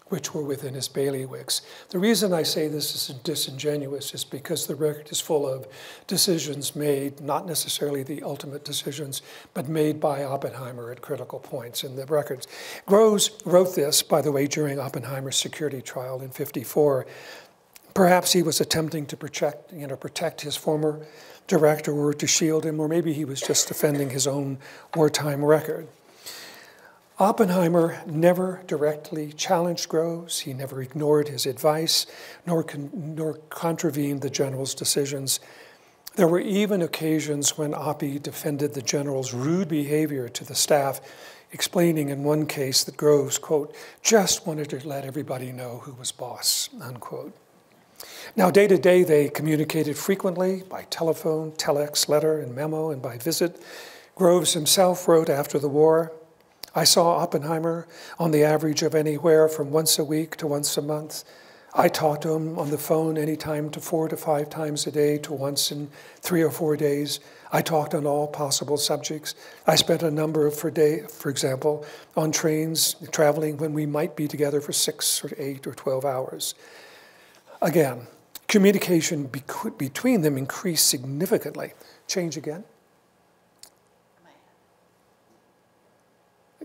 which were within his bailiwicks." The reason I say this is disingenuous is because the record is full of decisions made, not necessarily the ultimate decisions, but made by Oppenheimer at critical points in the records. Groves wrote this, by the way, during Oppenheimer's security trial in '54. Perhaps he was attempting to protect his former director, or to shield him, or maybe he was just defending his own wartime record. Oppenheimer never directly challenged Groves. He never ignored his advice, nor contravened the general's decisions. There were even occasions when Oppie defended the general's rude behavior to the staff, explaining in one case that Groves, quote, "just wanted to let everybody know who was boss," unquote. Now, day to day, they communicated frequently by telephone, telex, letter, and memo, and by visit. Groves himself wrote after the war, "I saw Oppenheimer on the average of anywhere from once a week to once a month. I talked to him on the phone anytime to 4 to 5 times a day to once in 3 or 4 days. I talked on all possible subjects. I spent a number of for example, on trains traveling when we might be together for 6 or 8 or 12 hours. Again, communication between them increased significantly. Change again.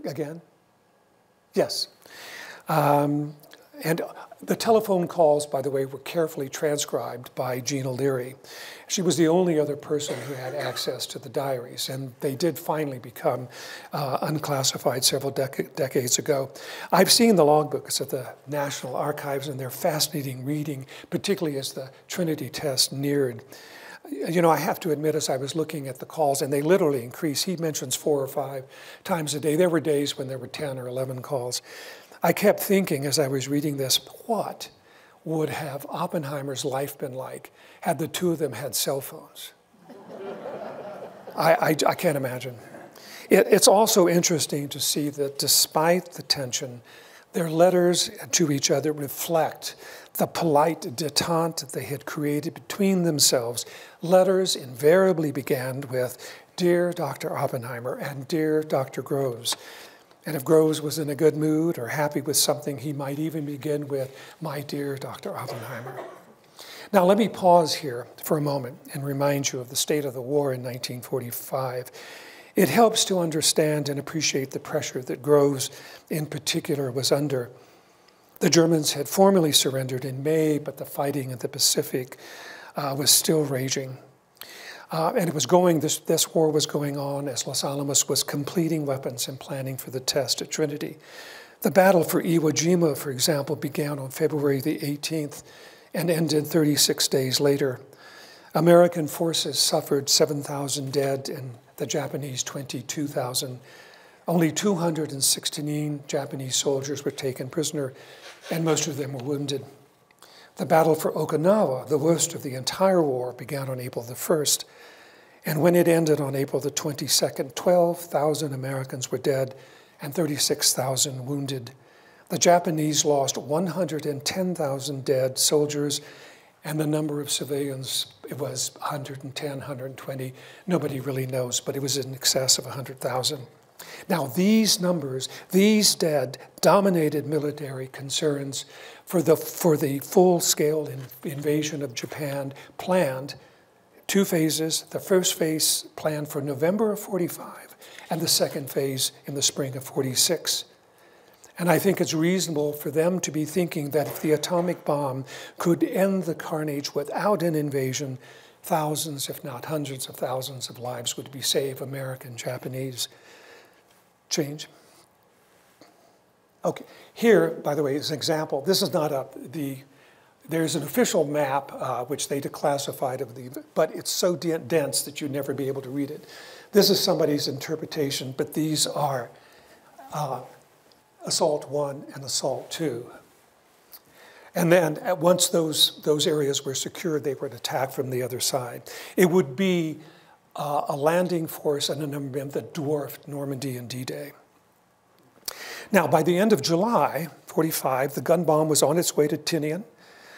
Again? Yes. And the telephone calls, by the way, were carefully transcribed by Jean O'Leary. She was the only other person who had access to the diaries, and they did finally become unclassified several decades ago. I've seen the logbooks at the National Archives, and they're fascinating reading, particularly as the Trinity test neared. You know, I have to admit, as I was looking at the calls, and they literally increase. He mentions 4 or 5 times a day. There were days when there were 10 or 11 calls. I kept thinking as I was reading this, what would have Oppenheimer's life been like had the two of them had cell phones? I can't imagine. It's also interesting to see that despite the tension, Their letters to each other reflect the polite detente they had created between themselves. Letters invariably began with, "Dear Dr. Oppenheimer," and "Dear Dr. Groves." And if Groves was in a good mood or happy with something, he might even begin with, "My dear Dr. Oppenheimer." Now let me pause here for a moment and remind you of the state of the war in 1945. It helps to understand and appreciate the pressure that Groves in particular was under. The Germans had formally surrendered in May, but the fighting in the Pacific was still raging. And this war was going on as Los Alamos was completing weapons and planning for the test at Trinity. The battle for Iwo Jima, for example, began on February the 18th and ended 36 days later. American forces suffered 7,000 dead and the Japanese 22,000. Only 216 Japanese soldiers were taken prisoner, and most of them were wounded. The battle for Okinawa, the worst of the entire war, began on April the 1st, and when it ended on April the 22nd, 12,000 Americans were dead and 36,000 wounded. The Japanese lost 110,000 dead soldiers, and the number of civilians, it was 110, 120. Nobody really knows, but it was in excess of 100,000. Now, these numbers, these dead, dominated military concerns for the full-scale invasion of Japan planned 2 phases. The first phase planned for November of 45, and the second phase in the spring of 46. And I think it's reasonable for them to be thinking that if the atomic bomb could end the carnage without an invasion, thousands, if not hundreds of thousands of lives would be saved, American, Japanese. Change. Okay, here, by the way, is an example. This is not there's an official map which they declassified but it's so dense that you'd never be able to read it. This is somebody's interpretation, but these are Assault 1 and Assault 2. And then once those areas were secured, they were attacked from the other side. It would be a landing force and an event that dwarfed Normandy and D-Day. Now, by the end of July 45, the gun bomb was on its way to Tinian.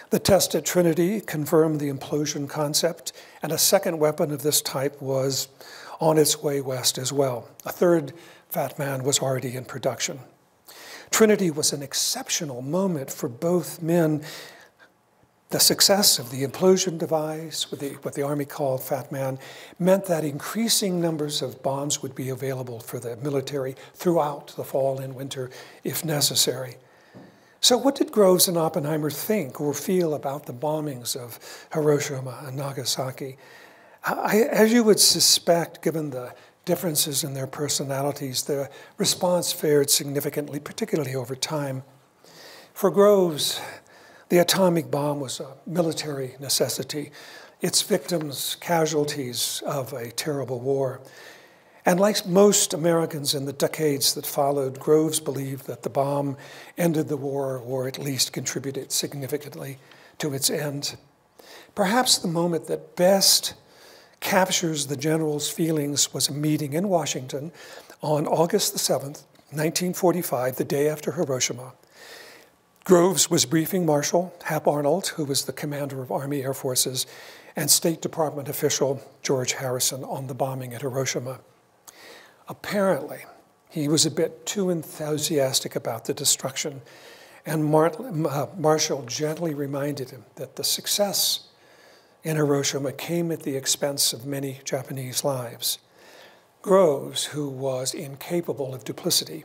The test at Trinity confirmed the implosion concept, and a second weapon of this type was on its way west as well. A third Fat Man was already in production. Trinity was an exceptional moment for both men. The success of the implosion device, what the Army called Fat Man, meant that increasing numbers of bombs would be available for the military throughout the fall and winter if necessary. So what did Groves and Oppenheimer think or feel about the bombings of Hiroshima and Nagasaki? As you would suspect, given the differences in their personalities, the response varied significantly, particularly over time. For Groves, the atomic bomb was a military necessity, its victims casualties of a terrible war. And like most Americans in the decades that followed, Groves believed that the bomb ended the war or at least contributed significantly to its end. Perhaps the moment that best captures the general's feelings was a meeting in Washington on August the 7th, 1945, the day after Hiroshima. Groves was briefing Marshal Hap Arnold, who was the commander of Army Air Forces, and State Department official George Harrison on the bombing at Hiroshima. Apparently, he was a bit too enthusiastic about the destruction, and Marshall gently reminded him that the success in Hiroshima came at the expense of many Japanese lives. Groves, who was incapable of duplicity,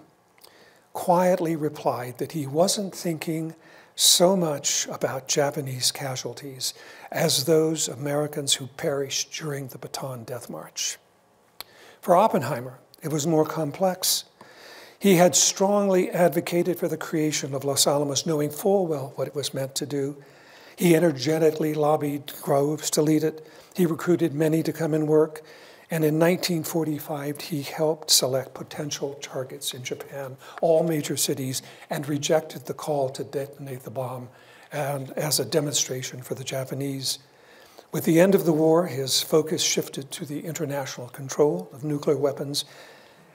quietly replied that he wasn't thinking so much about Japanese casualties as those Americans who perished during the Bataan Death March. For Oppenheimer, it was more complex. He had strongly advocated for the creation of Los Alamos, knowing full well what it was meant to do. He energetically lobbied Groves to lead it. He recruited many to come and work. And in 1945, he helped select potential targets in Japan, all major cities, and rejected the call to detonate the bomb and as a demonstration for the Japanese. With the end of the war, his focus shifted to the international control of nuclear weapons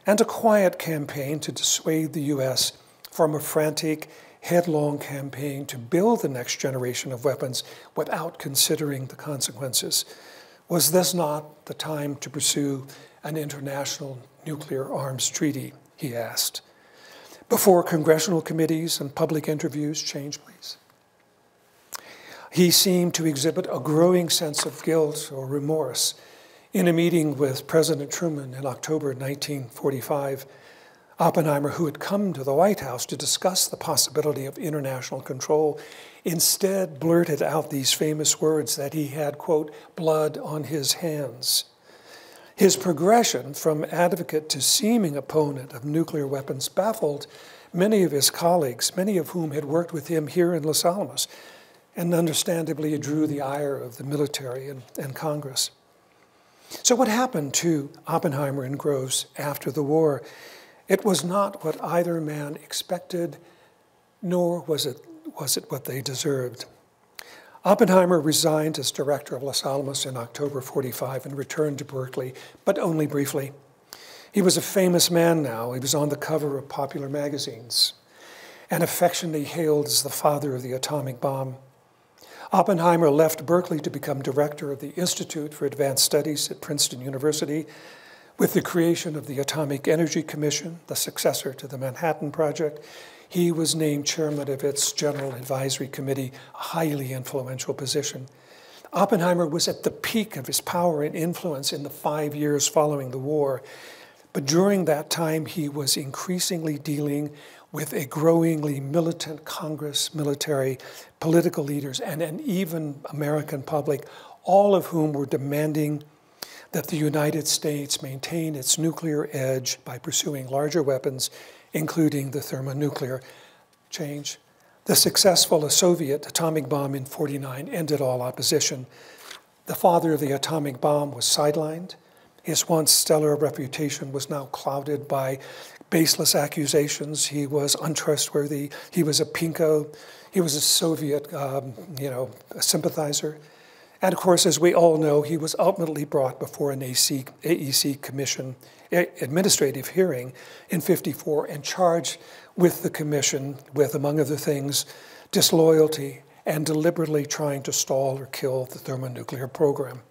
and a quiet campaign to dissuade the U.S. from a frantic, headlong campaign to build the next generation of weapons without considering the consequences? Was this not the time to pursue an international nuclear arms treaty, he asked. Before congressional committees and public interviews, change please. He seemed to exhibit a growing sense of guilt or remorse. In a meeting with President Truman in October 1945, Oppenheimer, who had come to the White House to discuss the possibility of international control, instead blurted out these famous words that he had, quote, blood on his hands. His progression from advocate to seeming opponent of nuclear weapons baffled many of his colleagues, many of whom had worked with him here in Los Alamos, and understandably it drew the ire of the military and Congress. So what happened to Oppenheimer and Groves after the war? It was not what either man expected, nor was it what they deserved. Oppenheimer resigned as director of Los Alamos in October 45 and returned to Berkeley, but only briefly. He was a famous man now. He was on the cover of popular magazines and affectionately hailed as the father of the atomic bomb. Oppenheimer left Berkeley to become director of the Institute for Advanced Studies at Princeton University. With the creation of the Atomic Energy Commission, the successor to the Manhattan Project, he was named chairman of its General Advisory Committee, a highly influential position. Oppenheimer was at the peak of his power and influence in the 5 years following the war, but during that time he was increasingly dealing with a growingly militant Congress, military, political leaders, and an even American public, all of whom were demanding that the United States maintain its nuclear edge by pursuing larger weapons, including the thermonuclear change. The successful Soviet atomic bomb in '49 ended all opposition. The father of the atomic bomb was sidelined. His once stellar reputation was now clouded by baseless accusations. He was untrustworthy. He was a pinko. He was a Soviet, sympathizer. And of course, as we all know, he was ultimately brought before an AEC commission, administrative hearing in '54 and charged with the commission with, among other things, disloyalty and deliberately trying to stall or kill the thermonuclear program.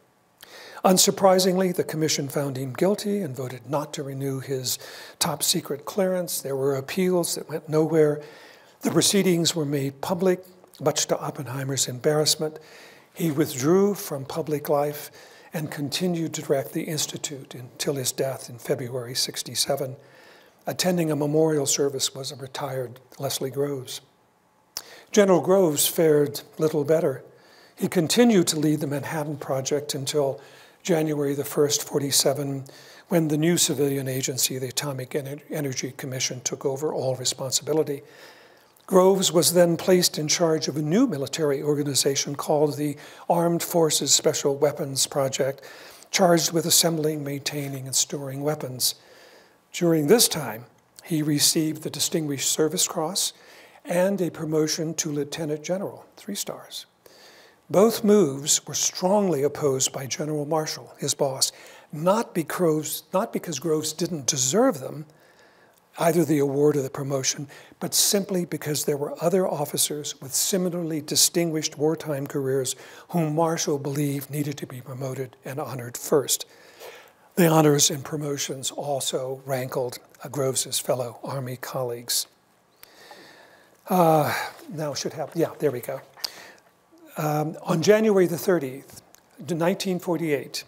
Unsurprisingly, the commission found him guilty and voted not to renew his top secret clearance. There were appeals that went nowhere. The proceedings were made public, much to Oppenheimer's embarrassment. He withdrew from public life and continued to direct the Institute until his death in February '67. Attending a memorial service was a retired Leslie Groves. General Groves fared little better. He continued to lead the Manhattan Project until January the 1st, '47, when the new civilian agency, the Atomic Energy Commission, took over all responsibility. Groves was then placed in charge of a new military organization called the Armed Forces Special Weapons Project, charged with assembling, maintaining, and storing weapons. During this time, he received the Distinguished Service Cross and a promotion to Lieutenant General, 3 stars. Both moves were strongly opposed by General Marshall, his boss, not because Groves didn't deserve them, either the award or the promotion, but simply because there were other officers with similarly distinguished wartime careers whom Marshall believed needed to be promoted and honored first. The honors and promotions also rankled Groves's fellow Army colleagues. Now should have, yeah, there we go. On January the 30th, 1948,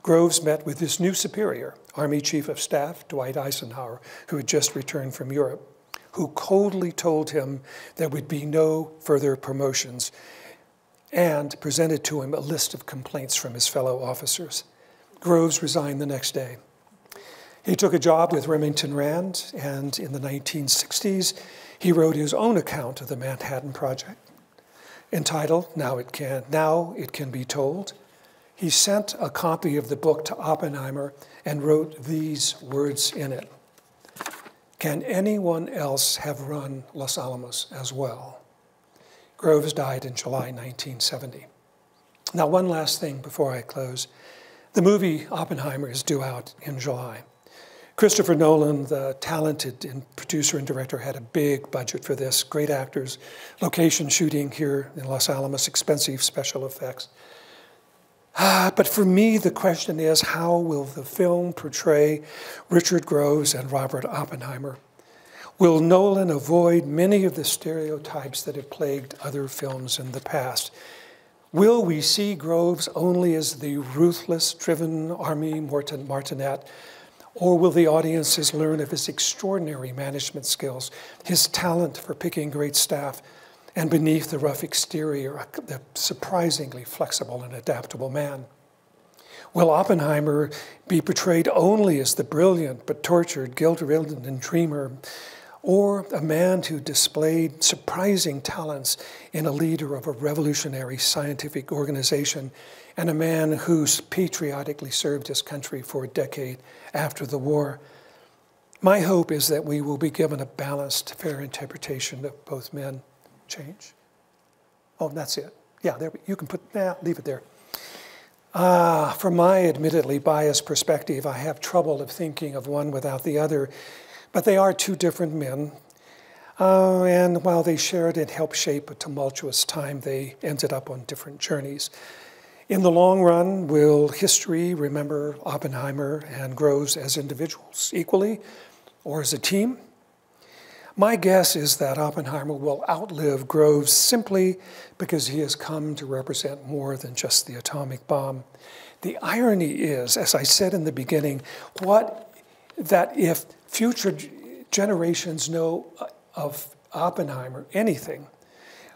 Groves met with his new superior, Army Chief of Staff Dwight Eisenhower, who had just returned from Europe, who coldly told him there would be no further promotions and presented to him a list of complaints from his fellow officers. Groves resigned the next day. He took a job with Remington Rand, and in the 1960s, he wrote his own account of the Manhattan Project, entitled Now It Can Be Told. He sent a copy of the book to Oppenheimer and wrote these words in it: "Can anyone else have run Los Alamos as well?" Groves died in July 1970. Now, one last thing before I close. The movie Oppenheimer is due out in July. Christopher Nolan, the talented producer and director, had a big budget for this. Great actors, location shooting here in Los Alamos, expensive special effects. But for me, the question is, how will the film portray Richard Groves and Robert Oppenheimer? Will Nolan avoid many of the stereotypes that have plagued other films in the past? Will we see Groves only as the ruthless, driven Army martinet? Or will the audiences learn of his extraordinary management skills, his talent for picking great staff, and beneath the rough exterior, the surprisingly flexible and adaptable man? Will Oppenheimer be portrayed only as the brilliant but tortured, guilt-ridden dreamer, or a man who displayed surprising talents in a leader of a revolutionary scientific organization, and a man who patriotically served his country for a decade after the war? My hope is that we will be given a balanced, fair interpretation of both men. Change? Oh, that's it. Yeah, there, you can leave it there. From my admittedly biased perspective, I have trouble of thinking of one without the other, but they are two different men. And while they shared and helped shape a tumultuous time, they ended up on different journeys. In the long run, will history remember Oppenheimer and Groves as individuals equally, or as a team? My guess is that Oppenheimer will outlive Groves simply because he has come to represent more than just the atomic bomb. The irony is, as I said in the beginning, that if future generations know of Oppenheimer anything,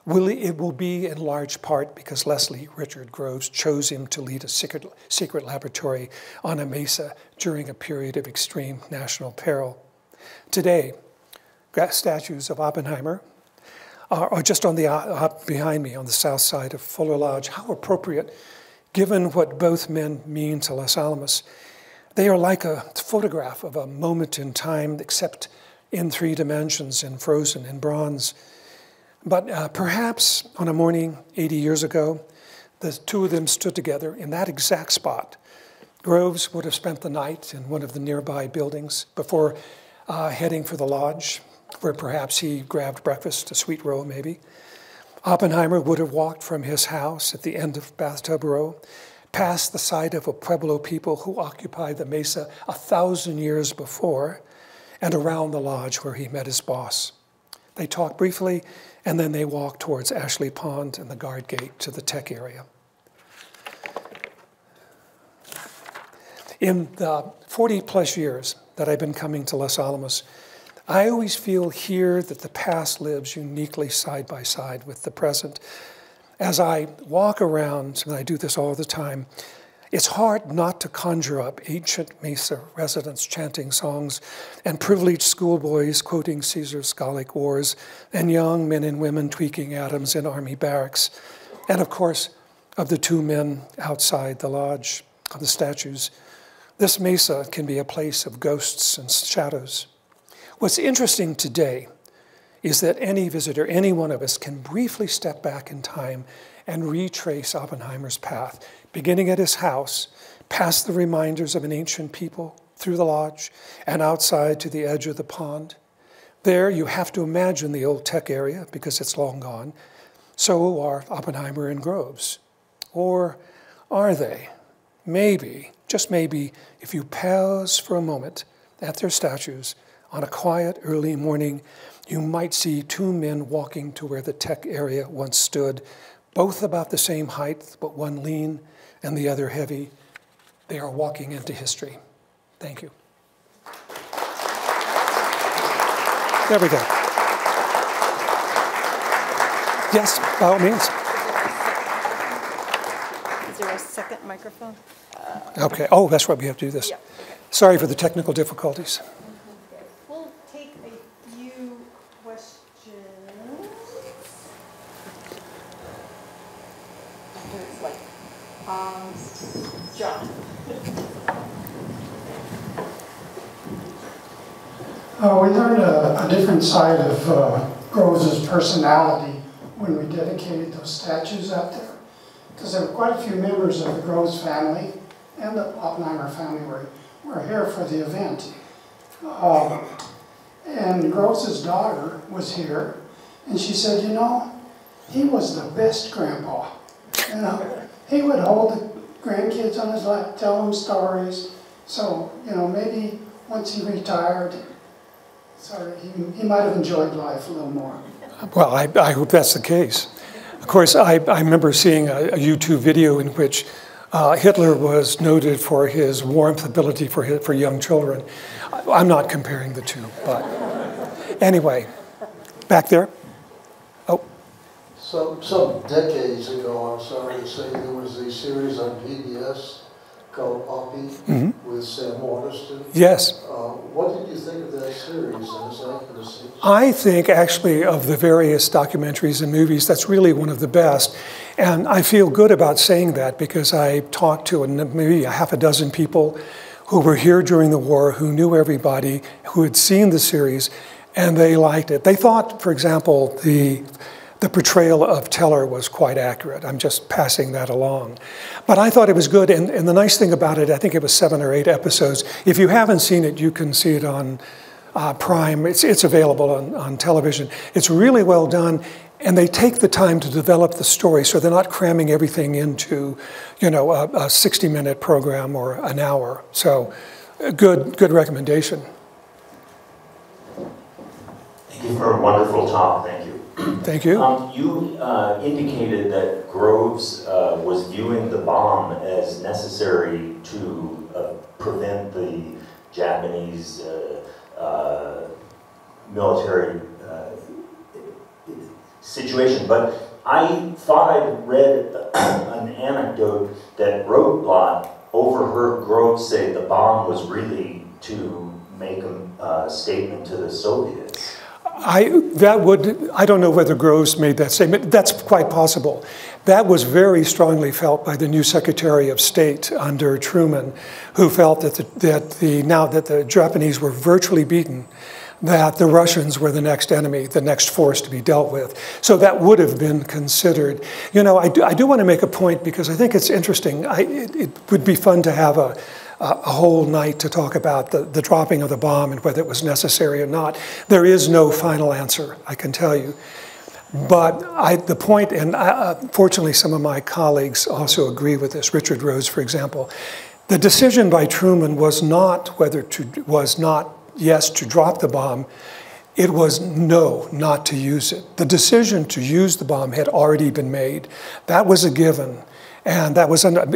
it will be in large part because Leslie Richard Groves chose him to lead a secret laboratory on a mesa during a period of extreme national peril. Today, statues of Oppenheimer are just on the behind me on the south side of Fuller Lodge. How appropriate, given what both men mean to Los Alamos. They are like a photograph of a moment in time, except in 3 dimensions and frozen in bronze. But perhaps on a morning 80 years ago, the two of them stood together in that exact spot. Groves would have spent the night in one of the nearby buildings before heading for the lodge, where perhaps he grabbed breakfast, a sweet roll maybe. Oppenheimer would have walked from his house at the end of Bathtub Row, past the site of a Pueblo people who occupied the mesa 1,000 years before, and around the lodge where he met his boss. They talked briefly, and then they walked towards Ashley Pond and the guard gate to the tech area. In the 40-plus years that I've been coming to Los Alamos, I always feel here that the past lives uniquely side by side with the present. As I walk around, and I do this all the time, it's hard not to conjure up ancient mesa residents chanting songs, and privileged schoolboys quoting Caesar's Gallic Wars, and young men and women tweaking atoms in army barracks, and of course, of the 2 men outside the lodge, of the statues. This mesa can be a place of ghosts and shadows. What's interesting today is that any visitor, any one of us, can briefly step back in time and retrace Oppenheimer's path, beginning at his house, past the reminders of an ancient people, through the lodge, and outside to the edge of the pond. There, you have to imagine the old tech area, because it's long gone. So are Oppenheimer and Groves. Or are they? Maybe, just maybe, if you pause for a moment at their statues, on a quiet early morning, you might see 2 men walking to where the tech area once stood, both about the same height, but one lean and the other heavy. They are walking into history. Thank you. There we go. Yes, by all means. Is there a second microphone? Okay. Oh, that's right. We have to do this. Yeah. Sorry for the technical difficulties. We'll take a few questions. There's like, John. We learned a different side of Groves' personality when we dedicated those statues out there. Because there were quite a few members of the Groves family and the Oppenheimer family were here for the event. And Gross's daughter was here, and she said, you know, he was the best grandpa. You know, he would hold the grandkids on his lap, tell them stories. So, you know, maybe once he retired, he might have enjoyed life a little more. Well, I hope that's the case. Of course, I remember seeing a YouTube video in which Hitler was noted for his warmth ability for young children. I'm not comparing the two, but anyway, back there. Oh. Some decades ago, I'm sorry to say, there was a series on PBS called Oppenheimer with Sam Waterston. Yes. What did you think of that series and its accuracy? I think actually of the various documentaries and movies, that's really one of the best. And I feel good about saying that because I talked to maybe a half a dozen people who were here during the war, who knew everybody, who had seen the series, and they liked it. They thought, for example, the portrayal of Teller was quite accurate. I'm just passing that along. But I thought it was good, and the nice thing about it, I think it was 7 or 8 episodes. If you haven't seen it, you can see it on Prime. It's available on television. It's really well done, and they take the time to develop the story, so they're not cramming everything into, you know, a 60-minute program or an hour. So, good recommendation. Thank you for a wonderful talk. Thank you. Thank you. You indicated that Groves was viewing the bomb as necessary to prevent the Japanese military situation, but I thought I read an anecdote that Roadblock overheard Groves say the bomb was really to make a statement to the Soviets. I don't know whether Groves made that statement. That's quite possible. That was very strongly felt by the new Secretary of State under Truman, who felt that now that the Japanese were virtually beaten, that the Russians were the next enemy, the next force to be dealt with. So that would have been considered. You know, I do want to make a point because I think it's interesting. It would be fun to have a whole night to talk about the dropping of the bomb and whether it was necessary or not. There is no final answer, I can tell you. But the point, and fortunately some of my colleagues also agree with this, Richard Rose, for example, the decision by Truman was not yes to drop the bomb, it was no, not to use it. The decision to use the bomb had already been made. That was a given. And it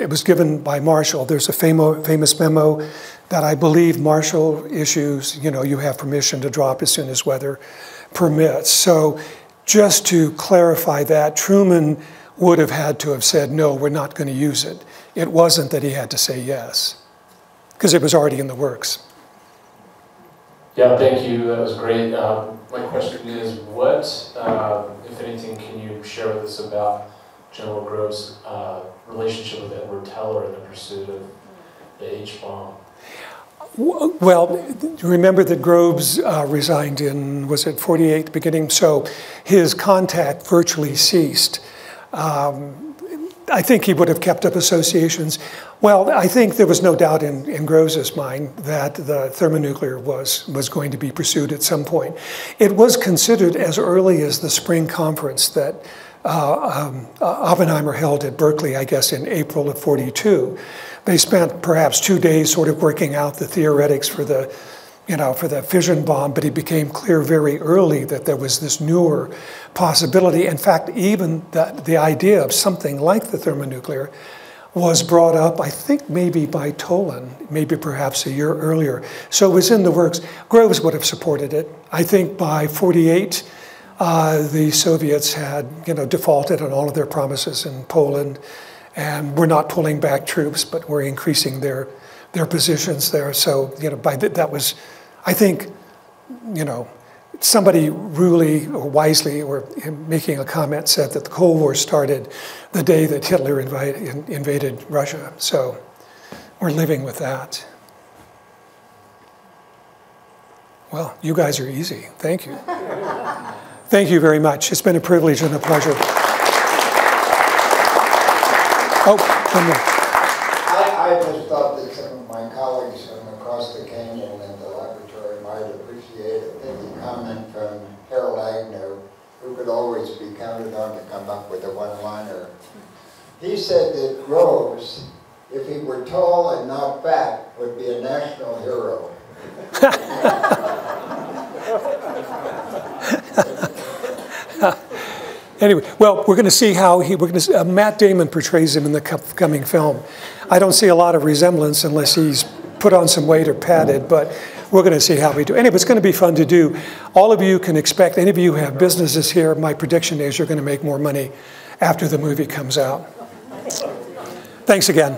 was given by Marshall. There's a famous memo that I believe Marshall issues, you know, you have permission to drop as soon as weather permits. So just to clarify that, Truman would have had to have said, no, we're not going to use it. It wasn't that he had to say yes, because it was already in the works. Yeah, thank you. That was great. My question is, what, if anything, can you share with us about General Groves' relationship with Edward Teller in the pursuit of the H-bomb? Well, remember that Groves resigned in, was it 48, the beginning? So his contact virtually ceased. I think he would have kept up associations. Well, I think there was no doubt in Groves' mind that the thermonuclear was going to be pursued at some point. It was considered as early as the spring conference that Oppenheimer held at Berkeley, I guess, in April of '42. They spent perhaps 2 days sort of working out the theoretics for the fission bomb, but it became clear very early that there was this newer possibility. In fact, even the idea of something like the thermonuclear was brought up, I think maybe by Tolan, maybe perhaps a year earlier. So it was in the works. Groves would have supported it. I think by '48, the Soviets had, defaulted on all of their promises in Poland, and were not pulling back troops, but were increasing their positions there. So, by that was, I think, somebody really or wisely or making a comment said that the Cold War started the day that Hitler invaded Russia. So we're living with that. Well, you guys are easy. Thank you. Thank you very much. It's been a privilege and a pleasure. Oh, one more. I just thought that some of my colleagues from across the canyon in the laboratory appreciate a pithy comment from Harold Agnew, who could always be counted on to come up with a one-liner. He said that Groves, if he were tall and not fat, would be a national hero. Anyway, well, we're going to see how Matt Damon portrays him in the coming film. I don't see a lot of resemblance unless he's put on some weight or padded, but we're going to see how we do. Anyway, it's going to be fun to do. All of you can expect, any of you who have businesses here, my prediction is you're going to make more money after the movie comes out. Thanks again.